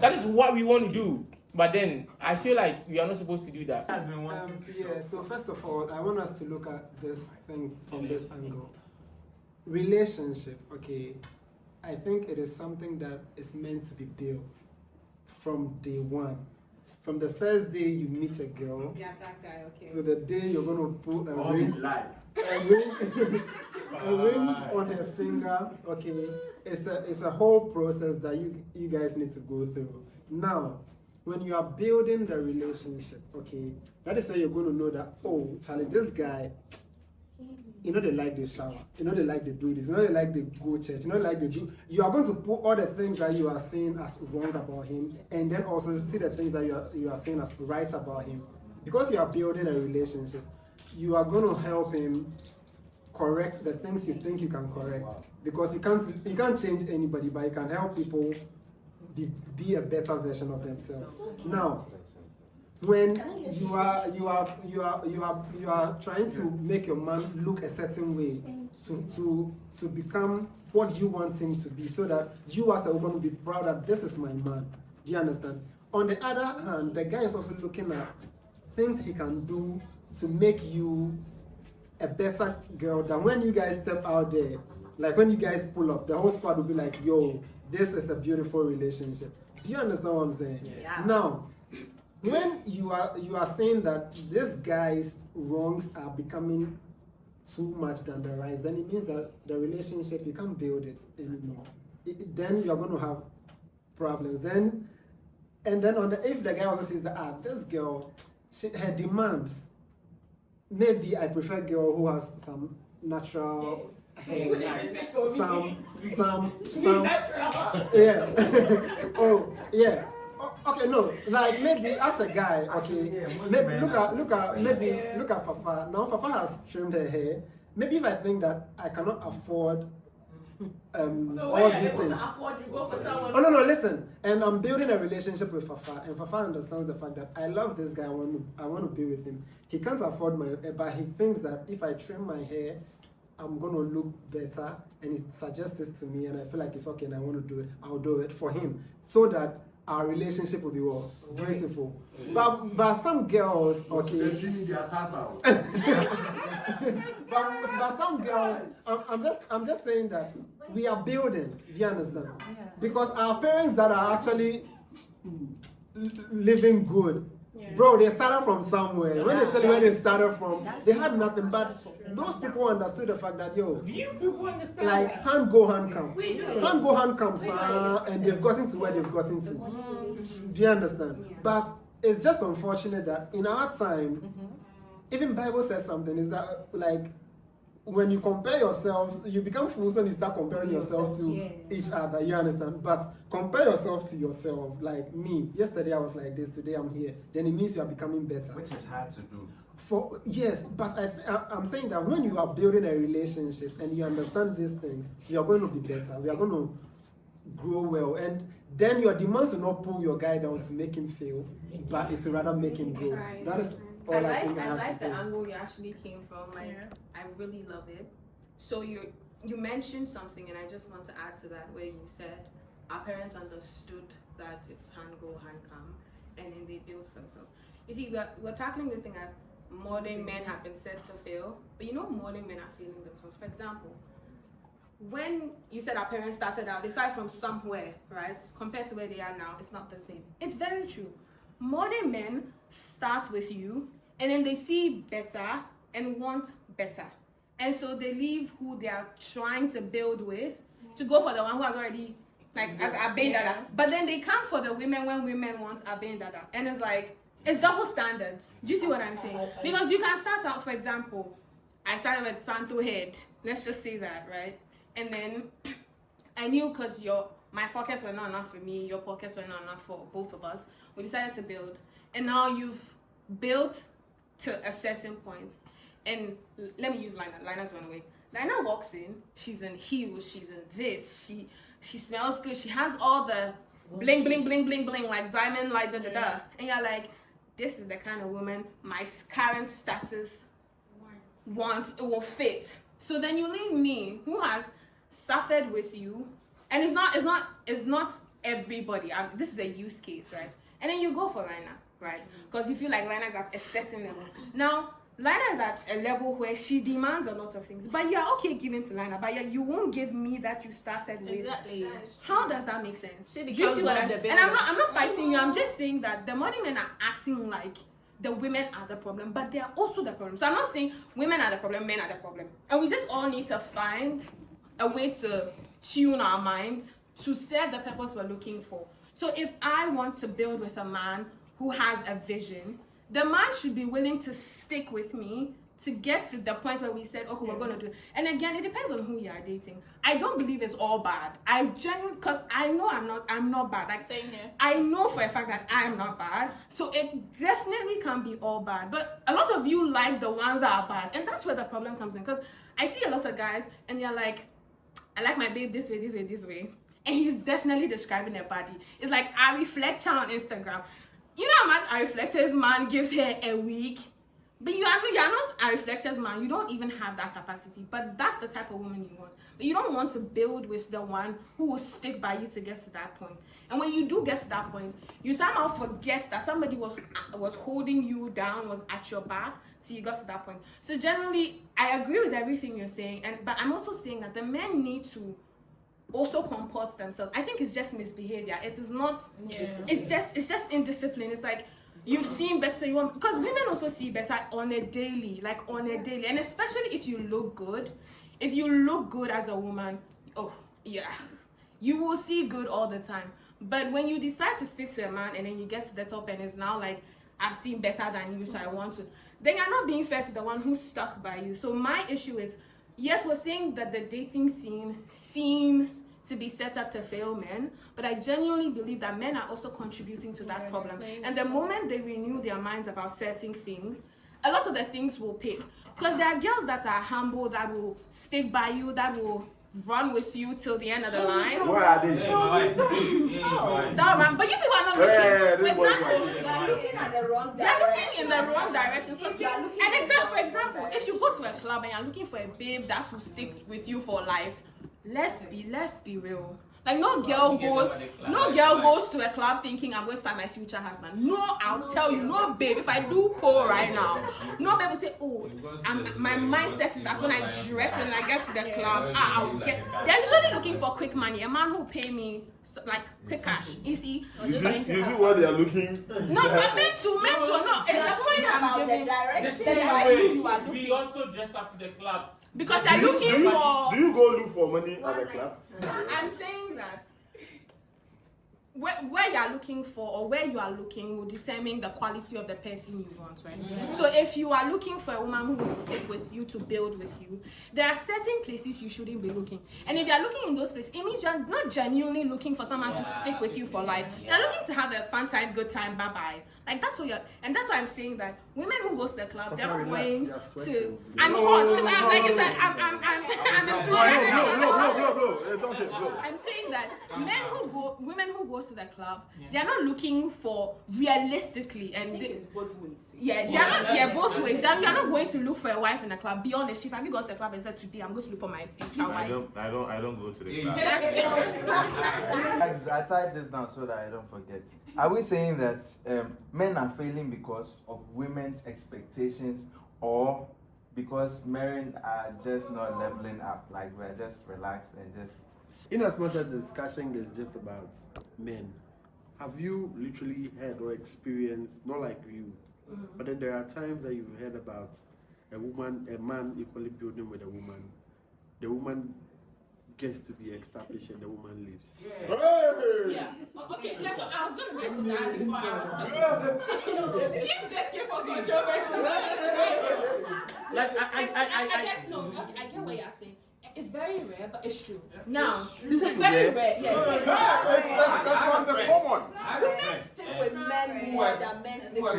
That is what we want to do. But then I feel like we are not supposed to do that. Yeah, so first of all, I want us to look at this thing from this angle. Relationship, okay, I think it is something that is meant to be built from day one. From the first day you meet a girl, Yeah, that guy, okay. so the day you're going to put a ring on her finger, okay, it's a whole process that you guys need to go through. Now, when you are building the relationship, okay, that is where you're going to know that, oh, Charlie, this guy, you know they like the shower, you know they like to do this, you know they like to go church, you know they like to do. You are going to put all the things that you are saying as wrong about him, and then also see the things that you are saying as right about him. Because you are building a relationship, you are going to help him correct the things you think you can correct. Because you can't change anybody, but you can help people be a better version of themselves. Now, when you are trying to make your man look a certain way to become what you want him to be, so that you as a woman will be proud that this is my man. Do you understand? On the other hand, the guy is also looking at things he can do to make you a better girl, than when you guys step out there, like when you guys pull up, the whole squad will be like, yo, this is a beautiful relationship. Do you understand what I'm saying? Yeah. Now, when you are saying that this guy's wrongs are becoming too much than the rights, then it means that the relationship, you can't build it anymore. Then you're going to have problems. And then if the guy also sees that, this girl, her demands, maybe I prefer a girl who has some natural hair, some yeah. Oh yeah. Okay, no, like maybe as a guy, okay, maybe look at Fafa. Now Fafa has trimmed her hair. Maybe if I think that I cannot afford So all these things. afford, you go for someone. Oh no, listen. And I'm building a relationship with Fafa, and Fafa understands the fact that I love this guy. I want to be with him. He can't afford my hair, but he thinks that if I trim my hair, I'm gonna look better, and he suggests it to me, and I feel like it's okay, and I want to do it. I'll do it for him, so that our relationship will be what? Beautiful. But some girls, okay. but some girls, I'm just saying that we are building. Do you understand? Because our parents that are actually living good, bro, they started from somewhere. When they tell you where they started from, they had nothing. But those people understood the fact that, yo, like hand go, hand come. Hand go, hand come, and they've gotten to where they've gotten to. Do you understand? But it's just unfortunate that in our time, even Bible says something, is that like when you compare yourselves, you become fools when you start comparing yourselves to each other. You understand? But compare yourself to yourself. Like me, yesterday I was like this, today I'm here. Then it means you are becoming better. Which is hard to do. Yes, but I'm saying that when you are building a relationship and you understand these things, you are going to be better. We are going to grow well, and then your demands will not pull your guy down to make him fail, but it will rather make him grow. Right. That is all I think I have like to say. the angle you actually came from. Like, I really love it. So you mentioned something, and I just want to add to that, where you said our parents understood that it's hand go, hand come, and then they built themselves. You see, we're tackling this thing as modern men have been set to fail, but you know, modern men are failing themselves. For example, when you said our parents started out, they started from somewhere, right? Compared to where they are now, it's not the same. It's very true. Modern men start with you, and then they see better and want better. And so they leave who they are trying to build with to go for the one who has already, like, as Abe Dada. But then they come for the women when women want Abe Dada. And it's like, it's double standards. Do you see what I'm saying? Because you can start out, for example, I started with Santo Head. Let's just say that, right? And then I knew because my pockets were not enough for me, your pockets were not enough for both of us. We decided to build. And now you've built to a certain point. and let me use Lina. Lina's run away. Lina walks in, she's in heels, she's in this, she smells good, she has all the bling, bling, bling, bling, bling, like diamond, like da da da. And you're like, this is the kind of woman my current status wants, it will fit. So then you leave me, who has suffered with you, and it's not everybody. This is a use case, right? And then you go for Lina, right? Because you feel like Lina is at a certain level. Now, Lina is at a level where she demands a lot of things, but you're okay giving to Lina, but you won't give me that you started with. Exactly. How does that make sense? She Do you see what becomes I'm? the And I'm not fighting you. I'm just saying that the modern men are acting like the women are the problem, but they are also the problem. So I'm not saying women are the problem, men are the problem, and we just all need to find a way to tune our minds to serve the purpose we're looking for. So if I want to build with a man who has a vision, the man should be willing to stick with me to get to the point where we said, okay, we're going to do it. And again, it depends on who you are dating. I don't believe it's all bad. I genuinely, because I know I'm not bad. Like, same here. I know for a fact that I'm not bad. So it definitely can be all bad. But a lot of you like the ones that are bad. And that's where the problem comes in. Because I see a lot of guys and they're like, I like my babe this way, this way, this way. And he's definitely describing her body. It's like Ari Fletcher on Instagram. You know how much Ari Fletcher's man gives her a week? But you're not Ari Fletcher's man. You don't even have that capacity. But that's the type of woman you want. But you don't want to build with the one who will stick by you to get to that point. And when you do get to that point, you somehow forget that somebody was holding you down, was at your back, so you got to that point. So generally, I agree with everything you're saying, but I'm also saying that the men need to also comport themselves. I think it's just misbehavior. It is not. Yeah. It's just indiscipline. It's like you've seen better. You want, because women also see better on a daily, and especially if you look good. If you look good as a woman, oh yeah, you will see good all the time. But when you decide to stick to a man and then you get to the top and it's now like, I've seen better than you, so I want to, then you're not being fair to the one who's stuck by you. So my issue is, yes, we're saying that the dating scene seems to be set up to fail men, but I genuinely believe that men are also contributing to that problem. And the moment they renew their minds about certain things, a lot of the things will pick. Because there are girls that are humble, that will stick by you, that will run with you till the end of the line. Where are they? But you people are not looking. For example, You are looking at the wrong they are direction. looking in the wrong direction. If you are looking And in the for wrong example, if you direction. go to a club and you're looking for a babe that will stick with you for life, let's be real. Like no girl goes to a club thinking I'm going to find my future husband. No, I'll tell you, no babe. If I do pull right now, no babe will say, oh, my mindset is that when I dress and I get to the club, I'll get. They're usually looking for quick money. A man who pay me like quick cash. You see what they are looking. No, but men too. No, it's the point I'm About the giving. direction. You are We looking also dress up to the club. because you're looking for. Do you go look for money at the club? I'm saying that where you're looking for or where you are looking will determine the quality of the person you want, right? Yeah. So if you are looking for a woman who will stick with you to build with you, there are certain places you shouldn't be looking. And if you're looking in those places, it means you're not genuinely looking for someone to stick with you for life. You're looking to have a fun time, good time, bye-bye. Like that's what and that's why I'm saying that women who go to the club, they're not going to. I'm hot because I'm like it's like I'm saying that women who go to the club, they're not looking for realistically and It's both ways. they're not both ways. You're not going to look for a wife in a club. Be honest, if have you gone to a club and said today I'm going to look for my future wife? I don't go to the club. I typed this down so that I don't forget. Are we saying that men are failing because of women's expectations or because men are just not leveling up? Like we're just relaxed and just. In as much as the discussion is just about men, have you literally heard or experienced, not like you, but then there are times that you've heard about a man equally building with a woman. The woman gets to be established and the woman leaves. Yeah. Okay, that's what I was going to get to that before I was. Chief just came for controversy. Like I guess no. Okay, I get what you're saying. It's very rare, but it's true. Now, it's very rare. Yes. That's on the common. Women still sleep with men more than men sleep with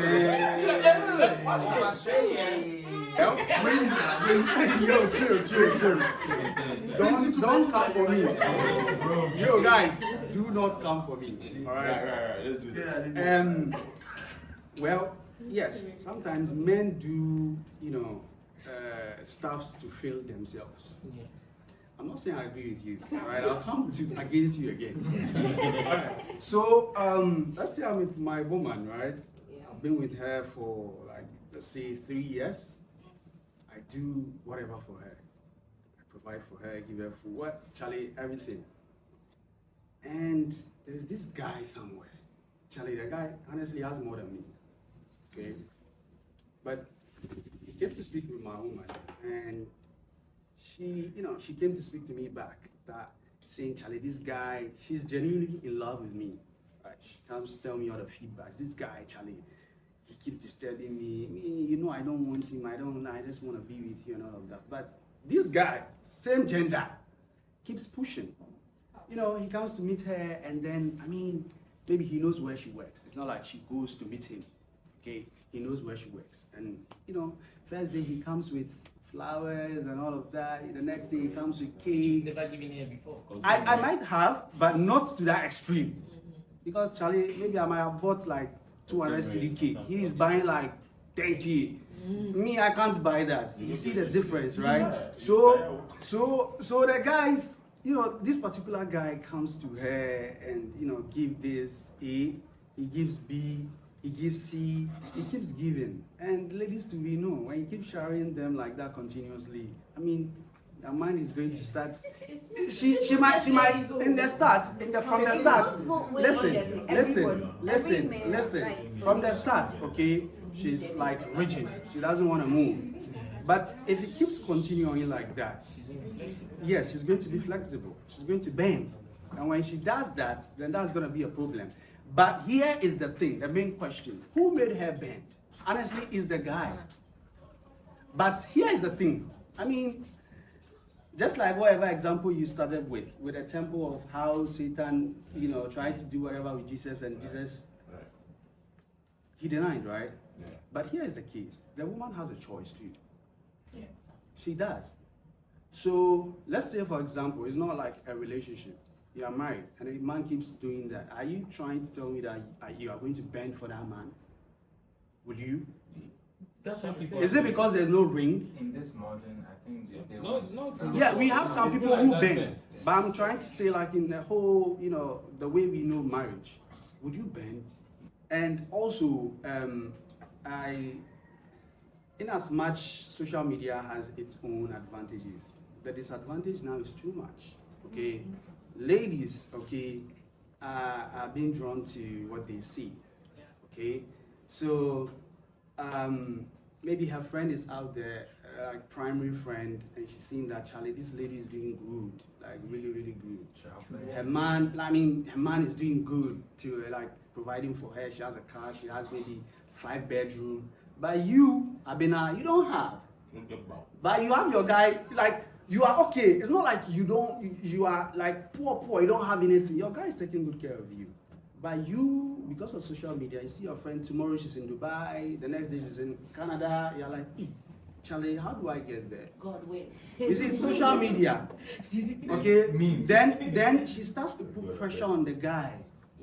Yo, chill. Don't come for me. Yo, guys, do not come for me. All right. Let's do this. Well, yes, sometimes men do, stuffs to fill themselves. Yes. I'm not saying I agree with you, all right? I'll come against you again. All right. So, let's say I'm with my woman, right? I've been with her for let's say 3 years. I do whatever for her. I provide for her, give her food, Charlie, everything. And there's this guy somewhere. Charlie, the guy honestly has more than me. Okay? But he came to speak with my woman, and she came to speak to me back, saying, Charlie, this guy, she's genuinely in love with me. Right? She comes to tell me all the feedback. This guy, Charlie, he keeps disturbing me. I don't want him. I just want to be with you and all of that. But this guy, same gender, keeps pushing. He comes to meet her, and then, maybe he knows where she works. It's not like she goes to meet him. Okay, he knows where she works. And, first day he comes with flowers and all of that. The next day he comes with cake. You've never given her before. I might have, but not to that extreme. Because Charlie, maybe I might have bought 200 cedi cake. He is buying 10K. Me, I can't buy that. You see the difference, right? So the guys, this particular guy comes to her and give this A, he gives B, he gives C, he keeps giving. And ladies, to be known, when you keep showering them like that continuously, their mind is going to start. She might from the start. Listen. From the start, okay, she's rigid. She doesn't want to move. But if it keeps continuing like that, yes, she's going to be flexible. She's going to bend. And when she does that, then that's going to be a problem. But here is the thing, the main question. Who made her bend? Honestly, is the guy. But here is the thing. Just like whatever example you started with the temple of how Satan, tried to do whatever with Jesus, and Jesus, he denied, right? Yeah. But here is the case. The woman has a choice too. Yes. She does. So let's say, for example, it's not like a relationship. You are married, and a man keeps doing that. Are you trying to tell me that you are going to bend for that man? Will you? That's what people. Is it because there's no ring? In this modern, I think they Yeah, we have some people who bend. But I'm trying to say, in the whole, the way we know marriage, would you bend? And also, in as much social media has its own advantages, the disadvantage now is too much. Okay, ladies, okay, are being drawn to what they see. Okay, so maybe her friend is out there, primary friend, and she's seeing that Charlie, this lady is doing good, really, really good. Her man, her man is doing good to her, providing for her. She has a car, she has maybe 5 bedroom. But you, Abena, you don't have. But you have your guy, you are okay. It's not like you are poor, you don't have anything. Your guy is taking good care of you. But you, because of social media, you see your friend tomorrow, she's in Dubai, the next day she's in Canada, you're like, Charlie, how do I get there? God, wait. You see, social media, okay? Memes. Then she starts to put pressure on the guy.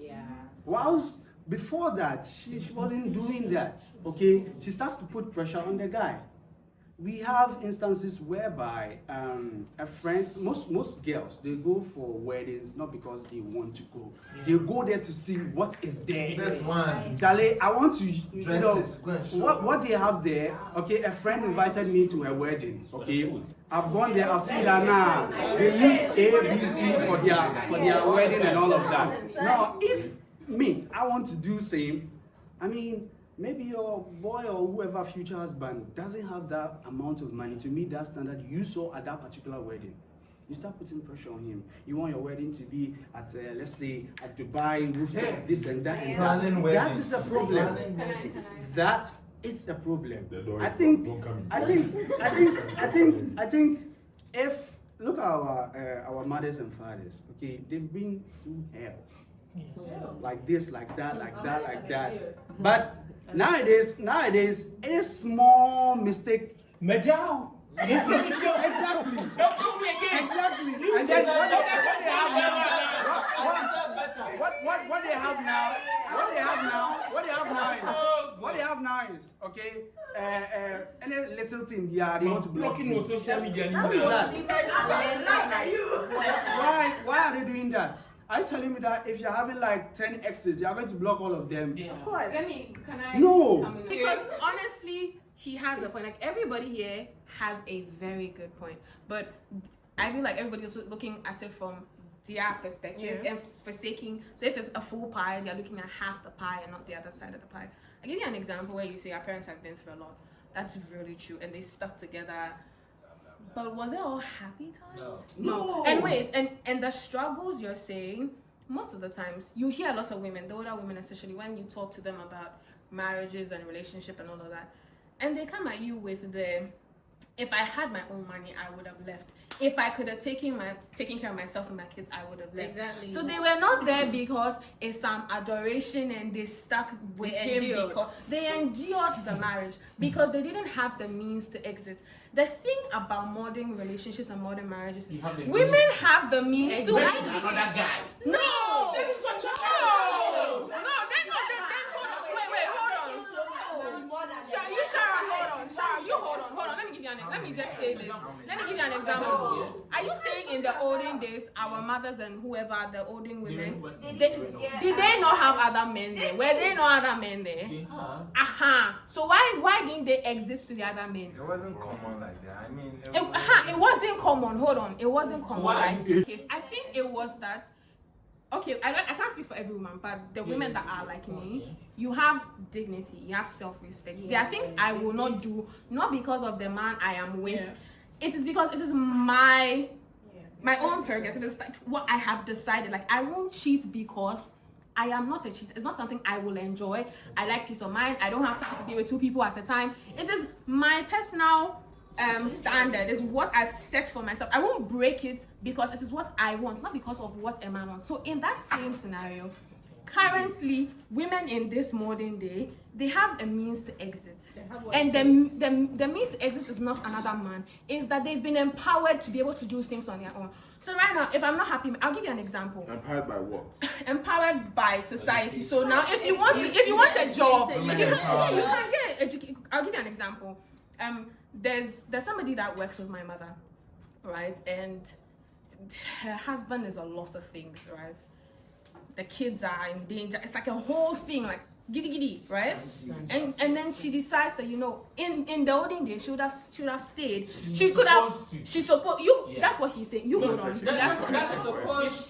Yeah. Whilst before that, she wasn't doing that, okay? She starts to put pressure on the guy. We have instances whereby a friend, most girls, they go for weddings not because they want to go. They go there to see what is there. That's one. Dale, I want to, Dresses, what they have there. Okay, a friend invited me to her wedding. Okay, I've gone there. I've seen that now. They use A, B, C for their wedding and all of that. Now, if me, I want to do same. Maybe your boy or whoever future husband doesn't have that amount of money to meet that standard you saw at that particular wedding. You start putting pressure on him. You want your wedding to be at, let's say, at Dubai, rooftop, this and that and that. That is a problem. That it's a problem. I think if look at our mothers and fathers, okay, they've been through hell. like this, like that, like that, like that. But nowadays, any small mistake. Majao. Exactly. Exactly. And then what they have now is okay. Any little thing, yeah, they want to block you. Social media. Why are they doing that? Are you telling me that if you're having like 10 exes, you're going to block all of them? Of course. Can I? No. come in? Because honestly, he has a point. Like everybody here has a very good point, but I feel like everybody is looking at it from their perspective and forsaking. So if it's a full pie, they're looking at half the pie and not the other side of the pie. I'll give you an example where you say our parents have been through a lot. That's really true, and they stuck together. But was it all happy times? No. And wait, and the struggles you're saying, most of the times you hear lots of women, the older women especially, when you talk to them about marriages and relationship and all of that, and they come at you with the, if I had my own money, I would have left. If I could have taken care of myself and my kids, I would have left. Exactly. So they were not there because it's some adoration and they stuck with him because they endured the marriage because they didn't have the means to exit. The thing about modern relationships and modern marriages is women have the means to exit. No! Hold on. Let me just say this. Let me give you an example. Are you saying in the olden days, our mothers and whoever, the olden women, did they not have other men there? Were there no other men there? So why didn't they exist to the other men? It wasn't common like that. I mean, it wasn't common. Hold on. It wasn't common like this. I think it was that. Okay, I can't speak for every woman, but the women that are like me, you have dignity, you have self-respect. There are things I will not do, not because of the man I am with. It is because it is my own prerogative. It's like what I have decided. Like I won't cheat because I am not a cheat. It's not something I will enjoy. I like peace of mind. I don't have time to be with two people at a time. It is my personal standard, is what I've set for myself. I won't break it because it is what I want, not because of what a man wants. So in that same scenario, currently women in this modern day, they have a means to exit, and the means to exit is not another man, is that they've been empowered to be able to do things on their own. So right now, if I'm not happy, I'll give you an example. Empowered by what? Empowered by society. So now if you want a job, if you can get educated. I'll give you an example. There's somebody that works with my mother, right? And her husband is a lot of things, right? The kids are in danger. It's like a whole thing, like giddy, right? And then she decides that, in the olden days she would have stayed. She could have. She's supposed. That's what he's saying. You're supposed to.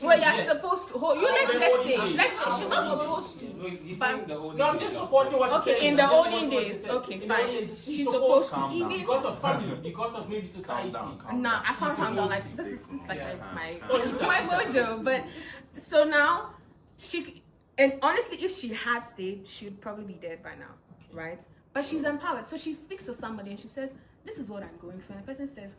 Well, you're supposed to. Let's just say. She's not supposed to. I'm just supporting what you're saying. Okay, in the olden days. Okay, fine. She's supposed to. Even because of family, because of maybe society. No, I can't calm down. Like this is like my mojo. But so now she. And honestly, if she had stayed, she would probably be dead by now, right? But she's empowered. So she speaks to somebody and she says, this is what I'm going through. And the person says,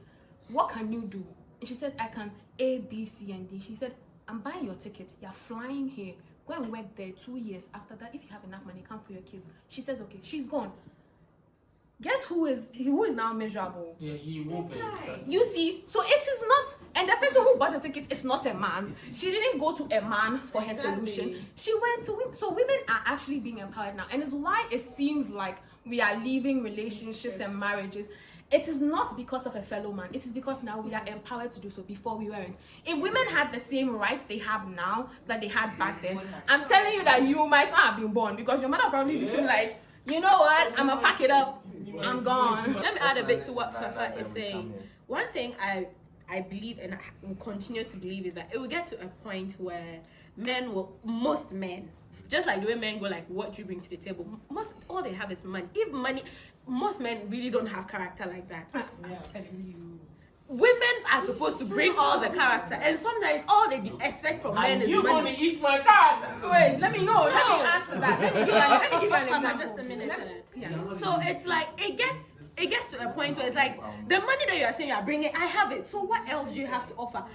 what can you do? And she says, I can A, B, C, and D. She said, I'm buying your ticket. You're flying here. Go and work there 2 years. After that, if you have enough money, come for your kids. She says, okay, she's gone. Guess who is now measurable? Yeah, he won't pay. You see, so it is not, and the person who bought the ticket is not a man. She didn't go to a man for her solution. She went to women. So women are actually being empowered now, and it's why it seems like we are leaving relationships and marriages. It is not because of a fellow man. It is because now we are empowered to do so. Before we weren't. If women had the same rights they have now that they had back then, I'm telling you that you might not have been born, because your mother probably be feeling like, you know what, I'm gonna pack it up. I'm gone. Let me add a bit to what Fafa is saying. One thing I believe, and I will continue to believe, is that it will get to a point where most men, just like the way men go like, what do you bring to the table? All they have is money. If money, most men really don't have character like that. Women are supposed to bring all the character, and sometimes all they expect from men is you money. gonna eat my card? Wait, let me answer that. Let me give you an example. Just a minute. So it's like it gets to a point where it's like the money that you are saying you are bringing, I have it. So what else do you have to offer?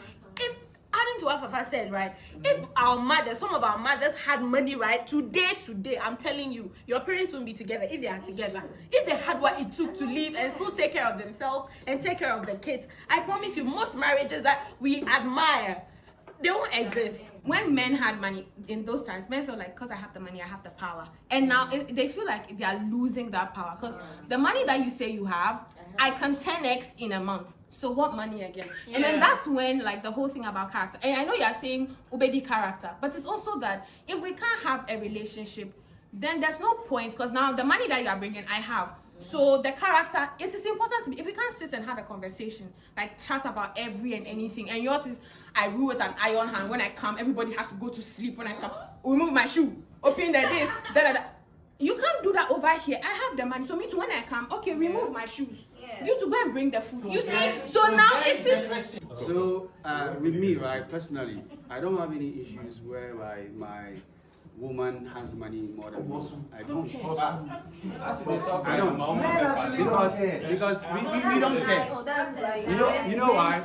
If I adding to what Fafa said, right? If our mothers, some of our mothers had money, right, today, I'm telling you, your parents wouldn't be together if they are together. If they had what it took to live and still take care of themselves and take care of the kids, I promise you, most marriages that we admire, they won't exist. When men had money in those times, men felt like, because I have the money, I have the power. And now they feel like they are losing that power. Because the money that you say you have, I can 10x in a month. So what money again? Yeah. And then that's when, like, the whole thing about character. And I know you're saying Ubedi character, but it's also that if we can't have a relationship, then there's no point, because now the money that you are bringing, I have. So the character, it is important to me. If we can't sit and have a conversation, like chat about every and anything, and yours is, I rule with an iron hand. When I come, everybody has to go to sleep when I come. Remove my shoe, open the this, da. You can't do that over here. I have the money. So me too, when I come, okay, remove my shoes. Yeah. You to go and bring the food. You see? So now it is. So with me, right, personally, I don't have any issues where my woman has money more than me. I don't. I don't. Because we don't care. You know why?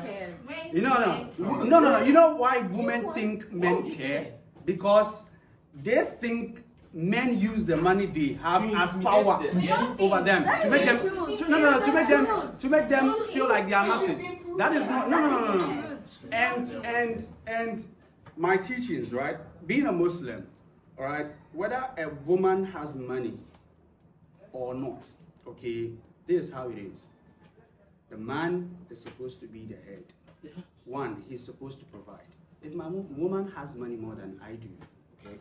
No. You know why women think men care? Because they think men use the money they have as power over them to make them feel like they are nothing. That is not no. And my teachings, right? Being a Muslim, all right, whether a woman has money or not, okay, this is how it is. The man is supposed to be the head. One, he's supposed to provide. If my woman has money more than I do, okay,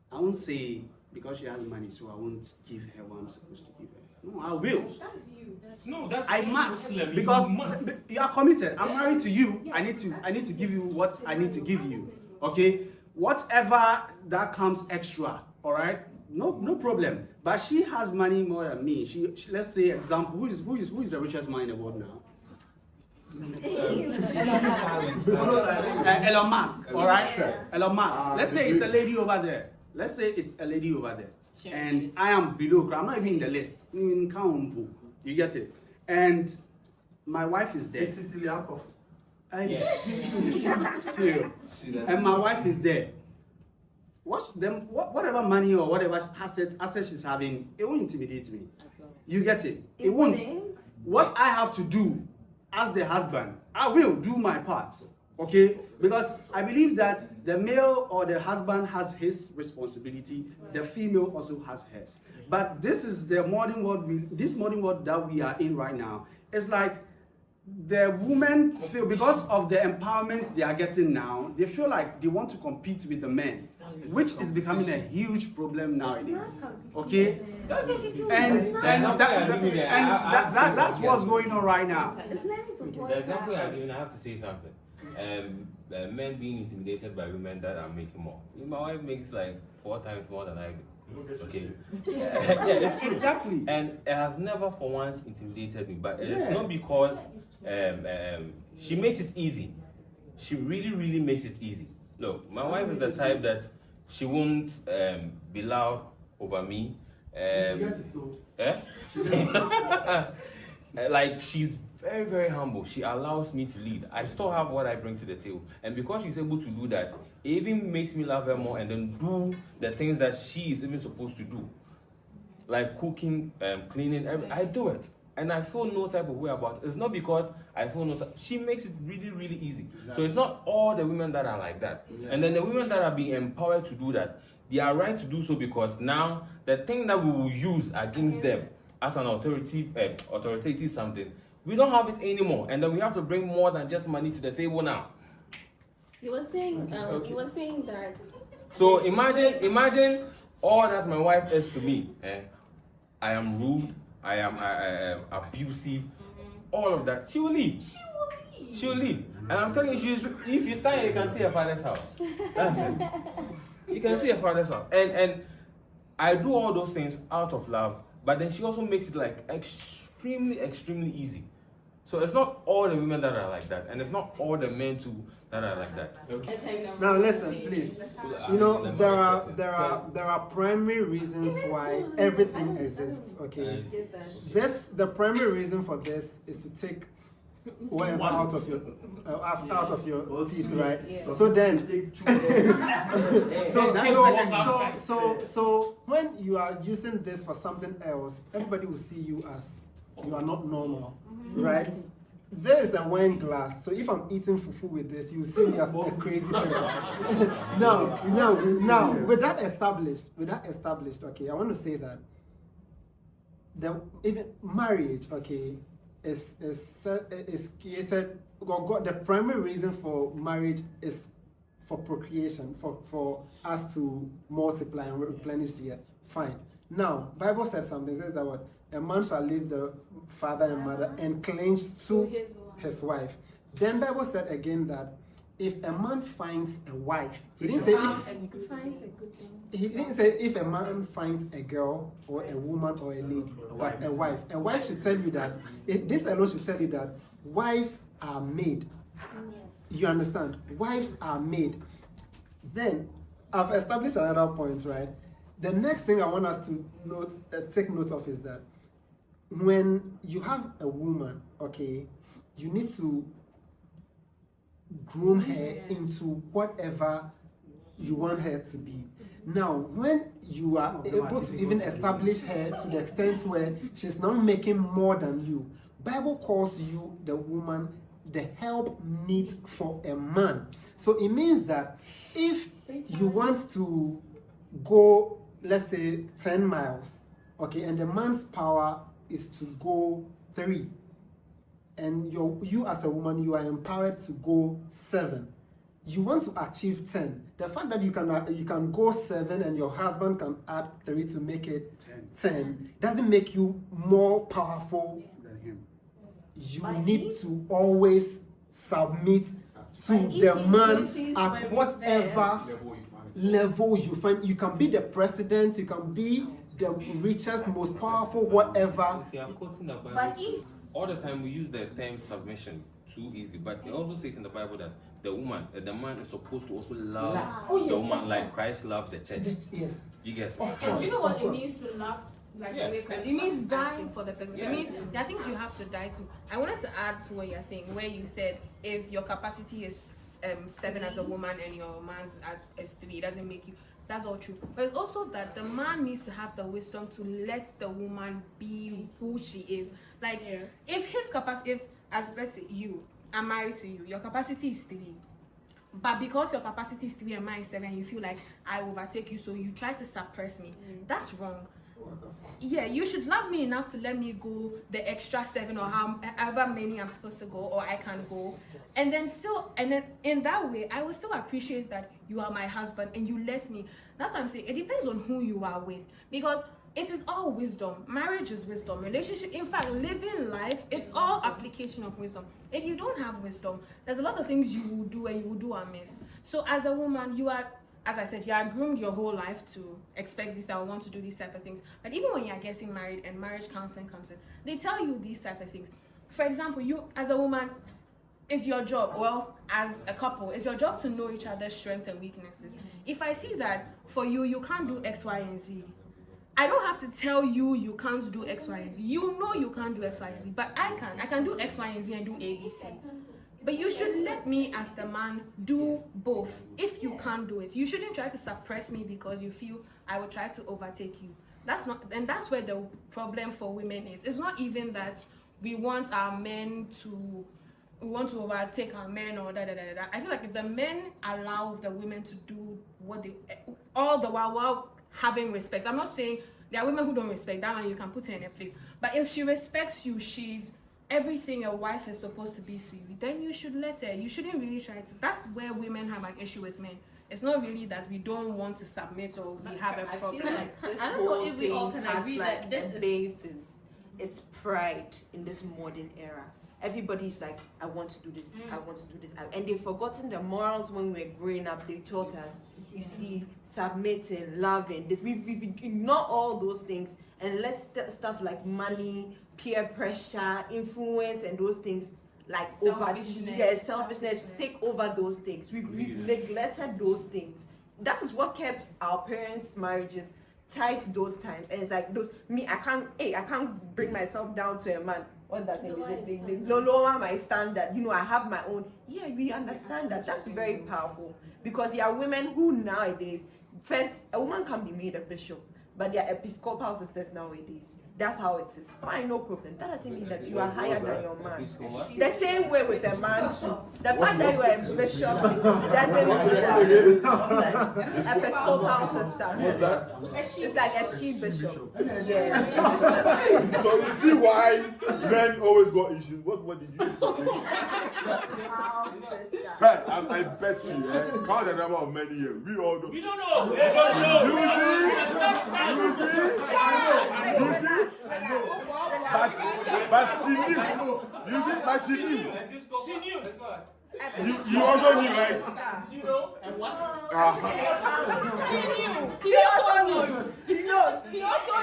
I won't say because she has money, so I won't give her what I'm supposed to give her. No, I will. That's you. No, that's I must because you are committed. I'm married to you. I need to give you what I need to give you. Okay, whatever that comes extra, all right, no problem. But she has money more than me. She let's say example, who is the richest man in the world now? Elon Musk, all right? Elon Musk. Let's say it's a lady over there. And I am below. I'm not even in the list. You get it? And my wife is there. And my wife is there. Whatever money or whatever asset she's having, it won't intimidate me. You get it? It won't. What I have to do as the husband, I will do my part. Okay? Because I believe that the male or the husband has his responsibility, the female also has hers. But this is the modern world, this modern world that we are in right now. It's like the women feel, because of the empowerment they are getting now, they feel like they want to compete with the men, which is becoming a huge problem nowadays. Okay? That's what's going on right now. The example I'm giving, I have to say something. Men being intimidated by women that are making more. My wife makes like 4 times more than I do. Okay. Yeah, exactly. And it has never for once intimidated me, but it's not because she makes it easy. She really makes it easy. Look, my wife is the type that she won't be loud over me. Like, she's very humble. She allows me to lead. I still have what I bring to the table, and because she's able to do that, it even makes me love her more and then do the things that she is even supposed to do, like cooking, cleaning. I do it, and I feel no type of way about it. It's not because I feel no type. She makes it really easy. Exactly. So it's not all the women that are like that. Yeah. And then the women that are being empowered to do that, they are right to do so, because now the thing that we will use against them as an authoritative something, we don't have it anymore, and then we have to bring more than just money to the table now. You were saying that. So imagine all that my wife is to me. I am rude. I am abusive. All of that. She will leave. She will leave. And I'm telling you, if you stand here, you can see her father's house. That's it. You can see her father's house. And I do all those things out of love, but then she also makes it like extremely easy. So it's not all the women that are like that, and it's not all the men too that are like that. Okay. Now listen, please. You know, there are primary reasons why everything exists. Okay. The primary reason for this is to take whatever out of your teeth, right? Yeah. So then, so when you are using this for something else, everybody will see you as you are not normal, right? There is a wine glass, so if I'm eating fufu with this, you see me as a crazy person. now, with that established, okay, I want to say that even marriage, okay, is created. God, the primary reason for marriage is for procreation, for us to multiply and replenish the earth. Fine. Now, Bible says something. It says that what a man shall leave the father and mother and cling to his wife. Then Bible said again that if a man finds a wife, he didn't say if a man finds a girl or a woman or a lady, but a wife. A wife should tell you that this alone should tell you that wives are made. You understand? Wives are made. Then I've established another point, right? The next thing I want us to take note of is that when you have a woman, okay, you need to groom her into whatever you want her to be. Now, when you are able to even establish her to the extent where she's not making more than you, Bible calls you, the woman, the help meet for a man. So it means that if you want to go, let's say 10 miles, okay, and the man's power is to go 3, and you as a woman, you are empowered to go 7. You want to achieve 10. The fact that you can go 7 and your husband can add 3 to make it 10 doesn't make you more powerful than him. You need to always submit to the man at whatever level you find. You can be the president, you can be the richest, most powerful, whatever. If you are quoting the Bible, all the time we use the term submission too easily, but it also says in the Bible that the man is supposed to also love the woman like Christ loved the church. Yes. You get it? And do you know what it means to love? Like Yes. the way Christ, it means dying for the person. Yes. It means there are things you have to die to. I wanted to add to what you're saying, where you said if your capacity is 7 as a woman and your man's is 3, it doesn't make you. That's all true. But it's also that the man needs to have the wisdom to let the woman be who she is. Like if his capacity, as let's say I'm married to you, your capacity is 3. But because your capacity is 3 and mine is 7, you feel like I overtake you, so you try to suppress me. That's wrong. Yeah, you should love me enough to let me go the extra 7 or however many I'm supposed to go or I can go, and then in that way I will still appreciate that you are my husband and you let me. That's what I'm saying. It depends on who you are with, because it is all wisdom. Marriage is wisdom. Relationship, in fact, living life, it's all application of wisdom. If you don't have wisdom, there's a lot of things you will do and you will do amiss. So as a woman, you are, as I said, you are groomed your whole life to expect this, I want to do these type of things. But even when you are getting married and marriage counseling comes in, they tell you these type of things. For example, you as a woman, it's your job, well, as a couple, it's your job to know each other's strengths and weaknesses. If I see that for you, you can't do X, Y, and Z, I don't have to tell you you can't do X, Y, and Z. You know you can't do X, Y, and Z, but I can. I can do X, Y, and Z and do A, B, C. But you should let me as the man do both. If you can't do it, you shouldn't try to suppress me because you feel I will try to overtake you. That's not, and that's where the problem for women is. It's not even that we want to overtake our men or da. I feel like if the men allow the women to do what they, all the while having respect. I'm not saying there are women who don't respect that one, you can put her in a place. But if she respects you, she's everything a wife is supposed to be to you, then you should let her. You shouldn't really try to. That's where women have an issue with men. It's not really that we don't want to submit or we have a problem. I feel like this I don't know whole if we all thing can has agree like that this a basis. It's pride in this modern era. Everybody's like, I want to do this, I want to do this. And they've forgotten the morals when we were growing up. They taught us, you see, submitting, loving. We've ignored all those things and let stuff like money, peer pressure, influence, and those things like selfishness take over those things. We've neglected those things. That is what kept our parents' marriages tight those times. And it's like I can't bring myself down to a man. what that thing is, they lower my standard. You know, I have my own. Yeah, we understand that. That's very powerful because there are women who nowadays, first, a woman can be made a bishop, but they are Episcopal sisters nowadays. That's how it is. Fine, no problem. That doesn't mean that you are higher than your man. The same way with a man too. The fact that you are a bishop doesn't mean that Episcopal sister. It's like a she bishop. Yes. So you see why men always got issues. What did you do? I bet you, count the number of men here. We all know. We don't know. We don't know. You see? But she knew. You see, but she knew. She knew. You also knew, right? You know, and what? He knew. He also knows. He knows. He also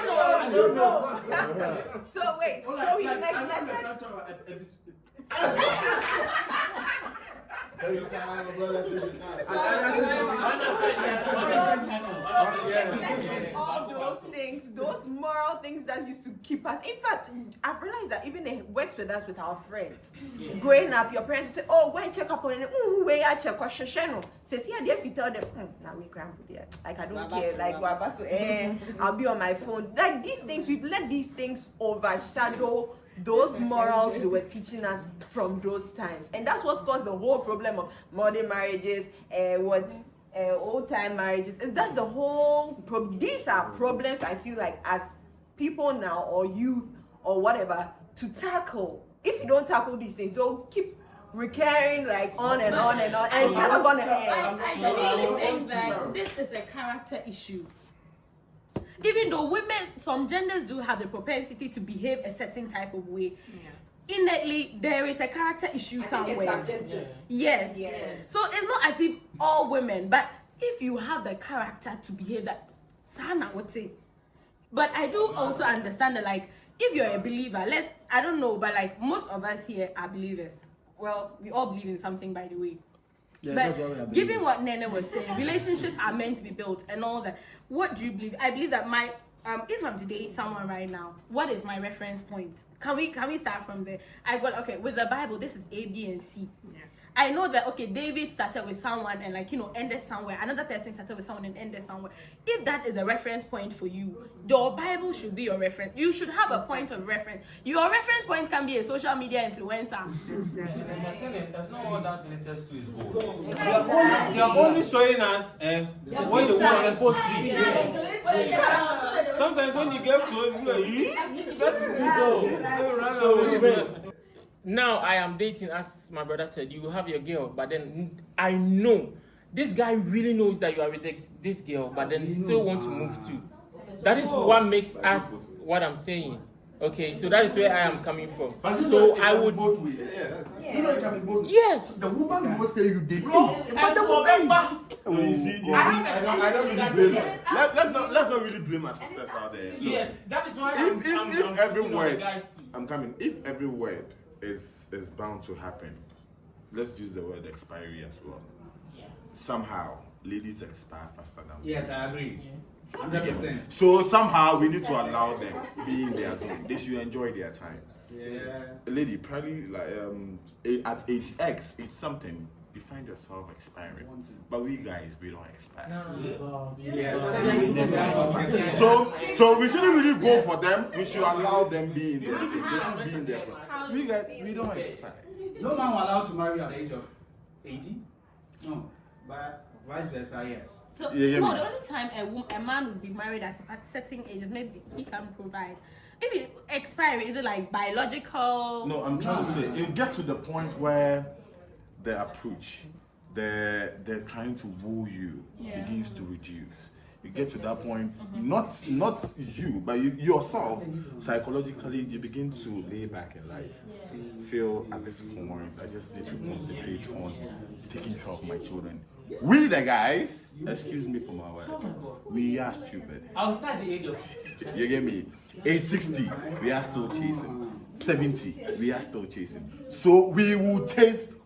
knows. So wait. So we neglected. All those things, those moral things that used to keep us. In fact, I've realized that even it works with us with our friends. Growing up, your parents say, "Oh, go and check up on it. Where I check on Shosheno." Says, "Yeah, if you tell them, now we grandpa there. Like I don't care. Like I'll be on my phone. Like these things, we've let these things overshadow those morals they were teaching us from those times, and that's what's caused the whole problem of modern marriages, old time marriages. That's the whole these are problems I feel like as people now or youth or whatever to tackle. If you don't tackle these things, they'll keep recurring like on and on and on, and it's never gonna end. I genuinely think that this is a character issue. Even though women, some genders do have the propensity to behave a certain type of way, innately there is a character issue somewhere. Yes. So it's not as if all women, but if you have the character to behave that, Sana would say. But I do also understand that, like, if you're a believer, I don't know, but like most of us here are believers. Well, we all believe in something, by the way. Yeah, but given what Nene was saying, relationships are meant to be built and all that. What do you believe? I believe that if I'm to date someone right now, what is my reference point? Can we start from there? I got with the Bible, this is A, B, and C. Yeah. I know that David started with someone and ended somewhere. Another person started with someone and ended somewhere. If that is a reference point for you, your Bible should be your reference. You should have a point of reference. Your reference point can be a social media influencer. Exactly. That's not all that latest to is gold. They are only showing us what the woman is supposed to see. Sometimes when you get close, So now I am dating, as my brother said, you will have your girl, but then I know this guy really knows that you are with this girl, but then still want to move too. That is what makes us what I'm saying. Okay, so that is where I am coming from. So I would both ways. You know it can be both. Yes. The woman will tell you they you see, I don't really blame her. Let's not really blame our sisters out there. Yes, that is why if every word, guys too. I'm coming. If every word is bound to happen, let's use the word expiry as well. Yeah. Somehow, ladies expire faster than men. Yes, I agree. 100%. So somehow we need to allow them be in their zone. They should enjoy their time. Yeah. A lady probably like at age X, it's something. You find yourself expiring, but we guys, we don't expire. No. Yes. So we shouldn't really go for them. We should allow them be in their zone. Just be in their zone. We guys, we don't expire. No man will allow to marry at the age of 80. No, but vice versa, yes. So the only time a man would be married at certain ages, maybe he can provide. If you expire, is it like biological? No, I'm trying to say it gets to the point where the approach, they're trying to woo you begins to reduce. You get to that point, not you, but yourself, psychologically, you begin to lay back in life. Feel at this point, I just need to concentrate on taking care of my children. We the guys, excuse me for my word, we are stupid. I'll start the age of 50. You get me? Age 60, we are still chasing. 70, we are still chasing. So we will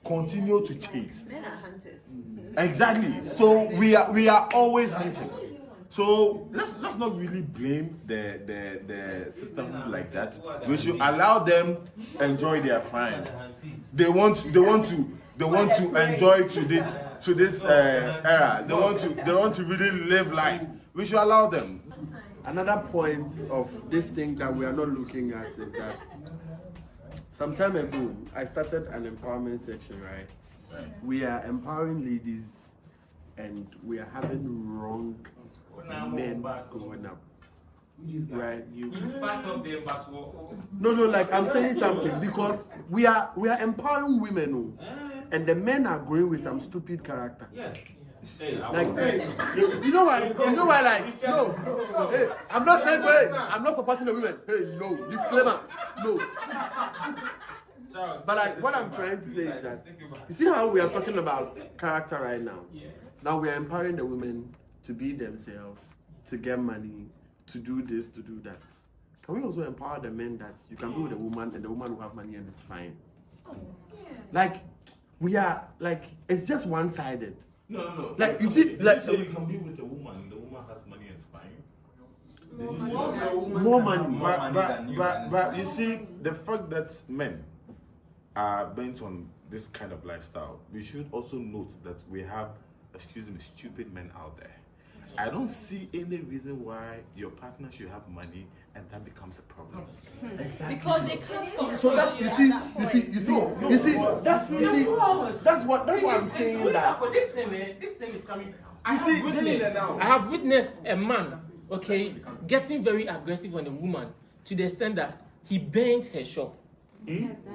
continue to chase. Men are hunters. Exactly. So we are always hunting. So let's not really blame the system like that. We should allow them enjoy their prime. They want to enjoy to this era. They want to really live life. We should allow them. Another point of this thing that we are not looking at is that some time ago I started an empowerment section, right? We are empowering ladies and we are having wrong men growing up. Right? You spark up them, but No, like I'm saying something because we are empowering women, and the men are growing with some stupid character. Like, you know why? Like, no, hey, I'm not saying I'm not supporting the women. Hey, no, disclaimer, no. But like, what I'm trying to say is that you see how we are talking about character right now. Now we are empowering the women to be themselves, to get money, to do this, to do that. Can we also empower the men that you can be with a woman and the woman will have money and it's fine? Like, we are like, it's just one-sided. No. Like, you see, like, so you can be with a woman, the woman has money and it's fine. More money. But you see, the fact that men are bent on this kind of lifestyle, we should also note that we have, stupid men out there. I don't see any reason why your partner should have money and that becomes a problem. Exactly. Because they can't. So that's you see that's what I'm saying. That for this thing is coming. I I have witnessed a man, okay, getting very aggressive on a woman to the extent that he burnt her shop.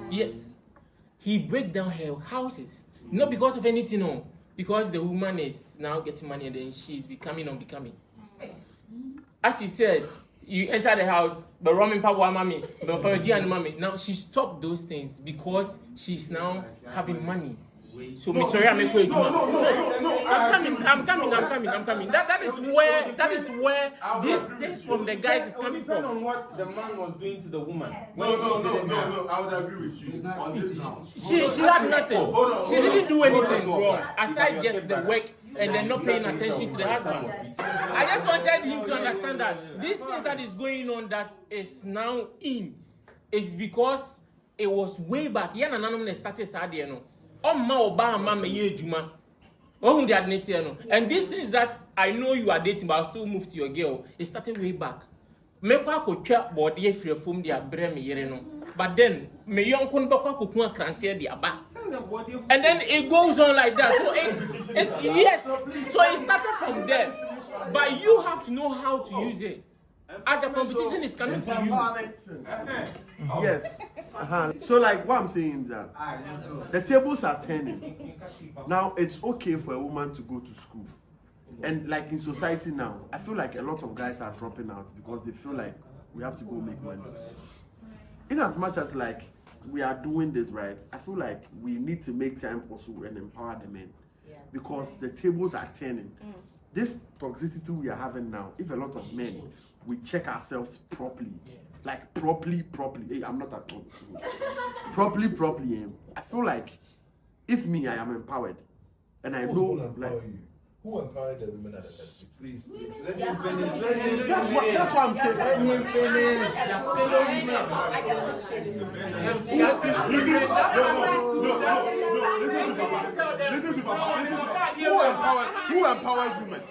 Yes, he break down her houses, not because of anything, no. Because the woman is now getting money and then she's becoming unbecoming. As he said, you enter the house, but Roman Papa Mommy, but for and mommy. Now she stopped those things because she's now having money. So I'm coming. That is where this things from the guys is coming from. On what the man was doing to the woman. No. I would agree with you on this now. She had nothing. She didn't do anything wrong aside just the work and then not paying attention to the husband. I just wanted him to understand that this thing that is going on that is now in is because it was way back. Started and these things that I know you are dating, but I'll still move to your girl. It started way back. But then, and then it goes on like that. So so it started from there. But you have to know how to use it. As the competition is coming to you. Yes. So like what I'm saying is that the tables are turning. Now it's okay for a woman to go to school. And like in society now, I feel like a lot of guys are dropping out because they feel like we have to go make money. In as much as like we are doing this right, I feel like we need to make time also and empower the men. Because the tables are turning. This toxicity we are having now, if a lot of men, we check ourselves properly, like properly. Hey, I'm not at all. properly. I feel like if me, I am empowered, and I know like. Who empowered the women at the first? Please, let him finish. That's what I'm saying. Let him finish. Listen to Papa. Who empowers women?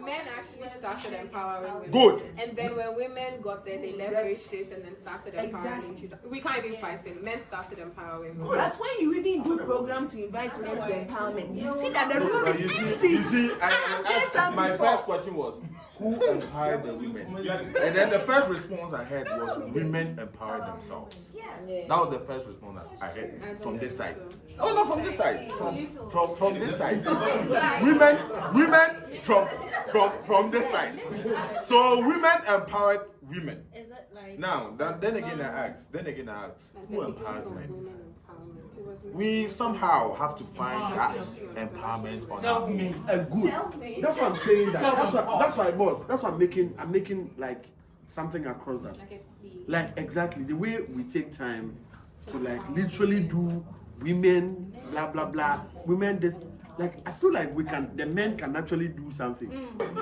Men actually started empowering women. Good. And then when women got there, they leveraged it and then started empowering each other. We can't even fight it. Men started empowering women. That's when you even do program to invite men to empowerment. You see that the room is empty. You see, I asked, my first question was, who empowered the women? And then the first response I had was, women empowered themselves. That was the first response I had from this side. Oh, not from this side. From this side. Women from this side. So women empowered women. Now, then again I ask, who empowers men? We somehow have to find that empowerment on Self-made. Good. That's what I'm saying. That's why, boss. That's what I'm making like something across that. Like exactly the way we take time to like literally do women blah blah blah. Women this Like I feel like the men can actually do something.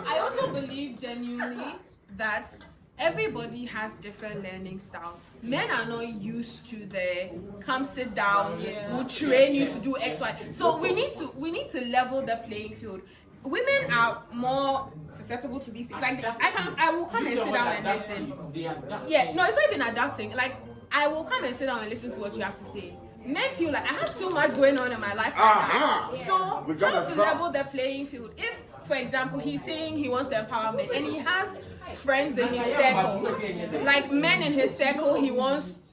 I also believe genuinely that everybody has different learning styles. Men are not used to the come sit down, we'll train you to do X, Y. So we need to level the playing field. Women are more susceptible to these things. Like I will come and sit down and listen. Yeah, no, it's not even adapting. Like I will come and sit down and listen to what you have to say. Men feel like I have too much going on in my life right now. So we have to level the playing field. If, for example, he's saying he wants the empowerment and he has friends in his circle, like men in his circle,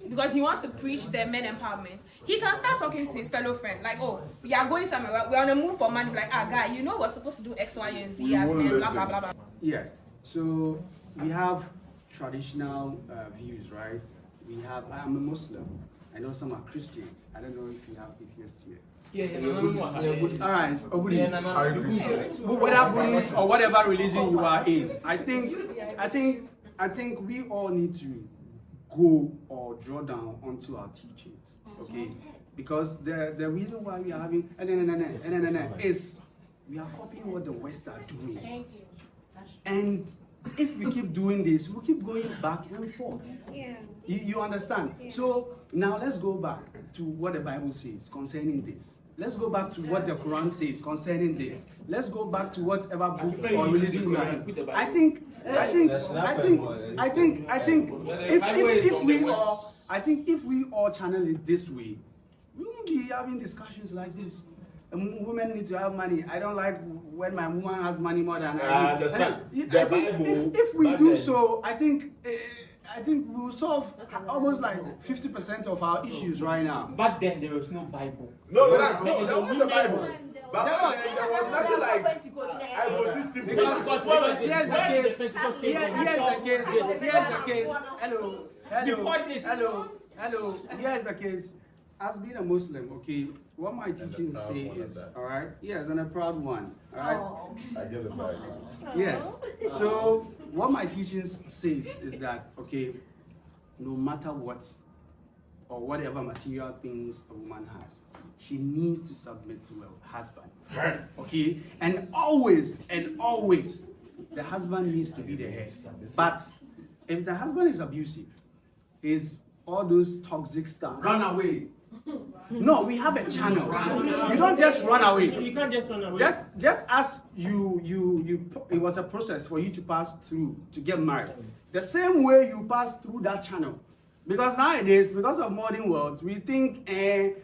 because he wants to preach the men empowerment, he can start talking to his fellow friend, like, oh, we are going somewhere, we're on a move for money, like, guy, you know we're supposed to do X, Y, and Z as men, blah, blah, blah, blah. Yeah, so we have traditional views, right? I'm a Muslim. I know some are Christians. I don't know if you have atheists here. All right, whether Buddhist or whatever religion you are in, I think we all need to go or draw down onto our teachings, okay? Because the reason why we are having is we are copying what the West are doing. Thank you. And if we keep doing this, we'll keep going back and forth. Yeah. You understand? Yeah. So now let's go back to what the Bible says concerning this. Let's go back to what the Quran says concerning this. Let's go back to whatever book or religion you are in. I think if we all channel it this way, we won't be having discussions like this. Women need to have money. I don't like when my woman has money more than I understand. If we do so, I think we'll solve almost like 50% of our issues right now. Back then there was no Bible. No, there was the Bible. But there was nothing like I was system. Here's the case. Hello. Here's the case. As being a Muslim, okay, what my teachings say is, all right, yes, and a proud one, all right. I get the Bible. Yes. So what my teachings says is that, okay, no matter what or whatever material things a woman has, she needs to submit to her husband. Okay? And always, the husband needs to be the head. But if the husband is abusive, is all those toxic stuff. Run away. No, we have a channel. You don't just run away. You can't just run away. Just as you it was a process for you to pass through to get married. The same way you pass through that channel. Because nowadays, because of modern world, we think I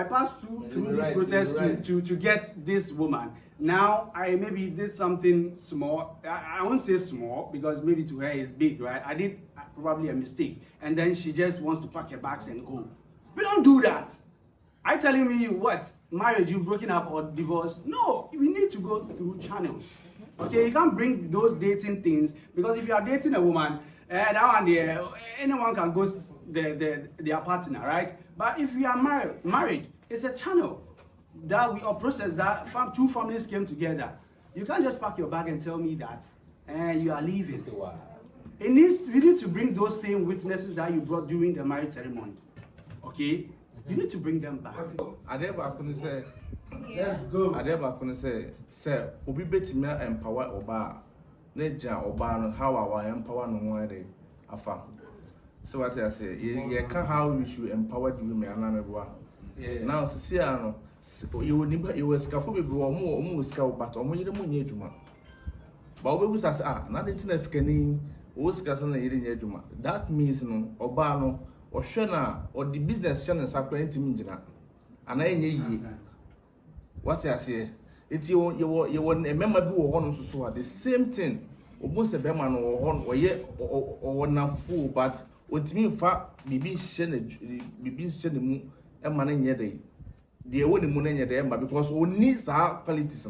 passed through this process to get this woman. Now I maybe did something small. I won't say small because maybe to her is big, right? I did probably a mistake, and then she just wants to pack her bags and go. We don't do that. I telling me what marriage you broken up or divorced? No, we need to go through channels. Okay, you can't bring those dating things because if you are dating a woman, that one there, anyone can ghost their partner, right? But if you are married, it's a channel that we process that two families came together. You can't just pack your bag and tell me that you are leaving. We need to bring those same witnesses that you brought during the marriage ceremony. Okay? You need to bring them back. Let's go. Sir, Obi Betimia empower Oba. Neja Oba, how our empower no one day. Afa. So what I say, you can't how we should empower the women. Now, Siciano, you will scaffold almost scout, but only the moon yet. But we was as not internet scanning, that means no, Obano, or Shana, or the business channel supplying to me. And I need what I say. It's you want a member do one so the same thing. Almost a beman or yet or not fool, but what me fact be shed a man in your day. The only moon in your day, because we need our qualities.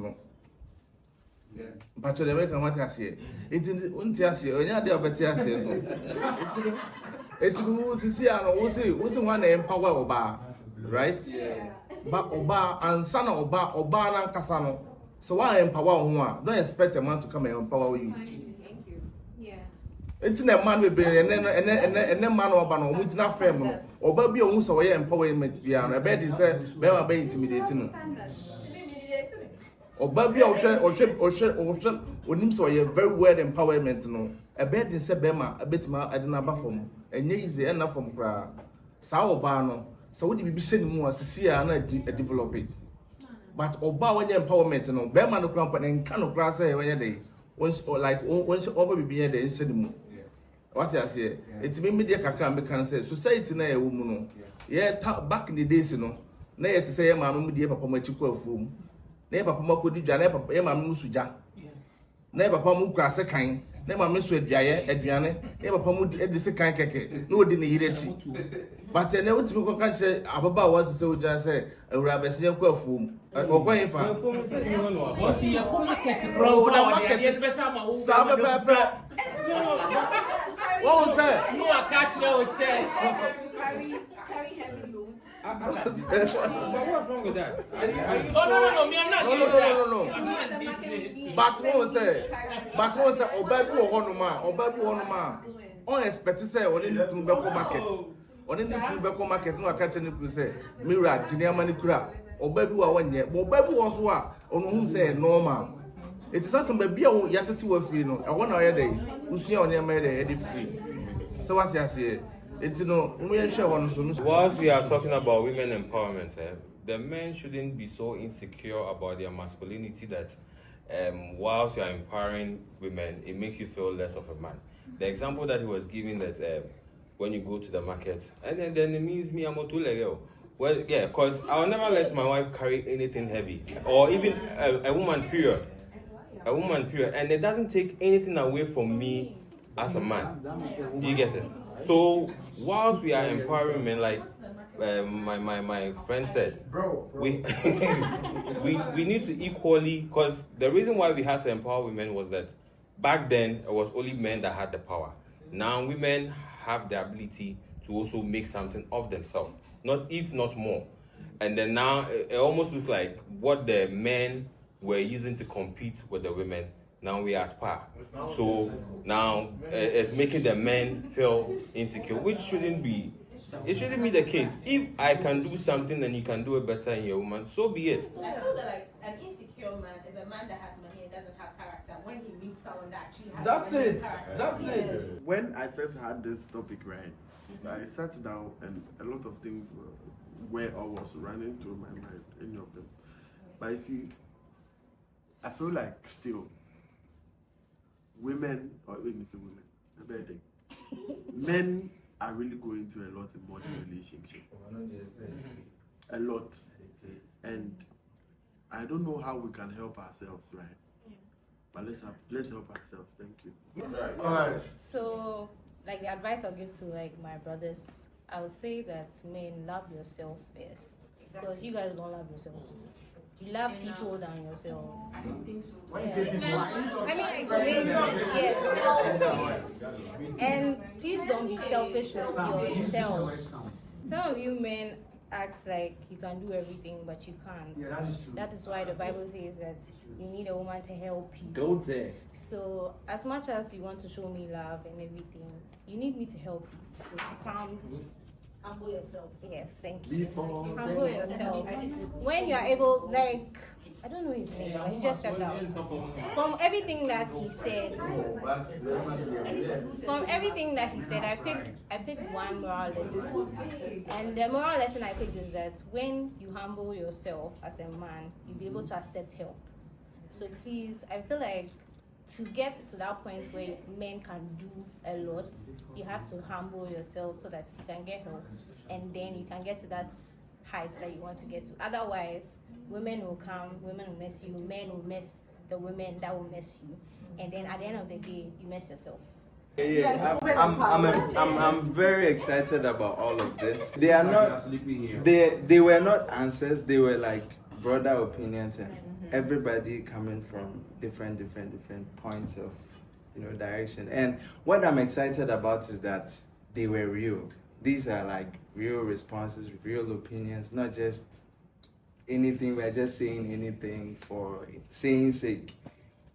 But the American what I say, it's in Untiasi, or any other Batiasi. It's who to see, and who's one empower Oba, right? Yeah. But Oba and son of Oba and Casano. So why empower one? Don't expect a man to come and empower you. Thank you. Yeah. It's in a man with and then man or ban or not family or baby or so empowerment beyond a bed is very intimidating. Or baby or him so a very well empowerment no. A bed is a bema, a bit more I don't know from and easy enough from cra. Sour barno, so would you be sending more as see and develop it. But Oba when empowerment no, Bema no crump and canoe grass when day. Once or like once over be here the incident. What I say, it's me media kaka me can say society na e woman no. Back in the days no. Na yet say ma no media papa ma chikwa afum. Na papa ma kodi dwa na papa ma no suja. Na papa mu kura se kan. Na ma me so aduane. Na papa mu de se kan keke. Na odi ne yire chi. But na utimi ko kan che ababa was say oja say awura be se kwa afum. Okwan fa. O si e ko market bro. Na market be sa ma wo. Sa be what was that? No, I catch you instead. To carry heavy loads. But what's wrong with that? No, me, I'm not doing that. No. But what was that? Obabu Honoma. Unexpected say, on in the Tubeko market. On in the Tubeko market, no catching it say, Mira, Tinia Manicura, Obabu 1 year. Obabu was what? On whom say normal. It's something baby yatati we free no. I want to day. Usia on your made free. So what you say? It's no we share one so. Whilst we are talking about women empowerment, the men shouldn't be so insecure about their masculinity that whilst you are empowering women, it makes you feel less of a man. The example that he was giving that when you go to the market, and then it means me I'm a two-legged. Well, yeah, because I'll never let my wife carry anything heavy, or even a woman, period. A woman, period. And it doesn't take anything away from me as a man. Do you get it? So, whilst we are empowering men, like my friend said, we we need to equally, because the reason why we had to empower women was that back then it was only men that had the power. Now women have the ability to also make something of themselves, if not more. And then now it almost looks like what the men were using to compete with the women, now we are at par. So now it's making the men feel insecure, which shouldn't be. It shouldn't be the case. If I can do something and you can do it better in your woman, so be it. I feel that like an insecure man is a man that has money and doesn't have character. When he meets someone that actually has That's money it. and character. That's Yes. it. When I first had this topic, right, I sat down and a lot of things were or was running through my mind, any of them. But you see, I feel like still women, or let me say women, a better thing. Men are really going through a lot in modern relationship. A lot. And I don't know how we can help ourselves, right? But let's help ourselves. Thank you. All right. So, like the advice I'll give to like my brothers, I would say that men, love yourself first, because you guys don't love yourselves. You love people than yourself. I don't think so. Yes. And please don't be selfish with yourself. Some of you men act like you can do everything, but you can't. Yeah, that is true. That is why the Bible says that you need a woman to help you. Go there. So as much as you want to show me love and everything, you need me to help you. So you can't humble yourself. Yes, thank you. Humble yourself. When you are able, like, I don't know his name, but he just stepped out. From everything that he said, I picked one moral lesson. And the moral lesson I picked is that when you humble yourself as a man, you'll be able to accept help. So please, I feel like to get to that point where men can do a lot, you have to humble yourself so that you can get help, and then you can get to that height that you want to get to. Otherwise, women will come, women will mess you, men will mess the women that will mess you, and then at the end of the day, you mess yourself. Yeah, I'm very excited about all of this. They are not they were not answers, they were like broader opinions, and everybody coming from different points of direction. And what I'm excited about is that they were real. These are like real responses, real opinions, not just anything. We're just saying anything for saying sake.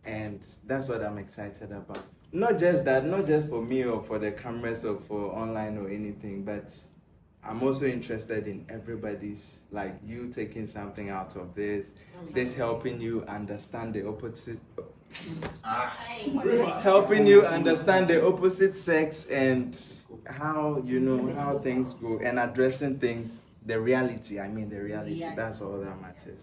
And that's what I'm excited about. not just that, not just for me or for the cameras or for online or anything, but I'm also interested in everybody's, like you taking something out of this helping you understand the opposite, helping you understand the opposite sex and how, you know, how things go and addressing things, the reality, that's all that matters.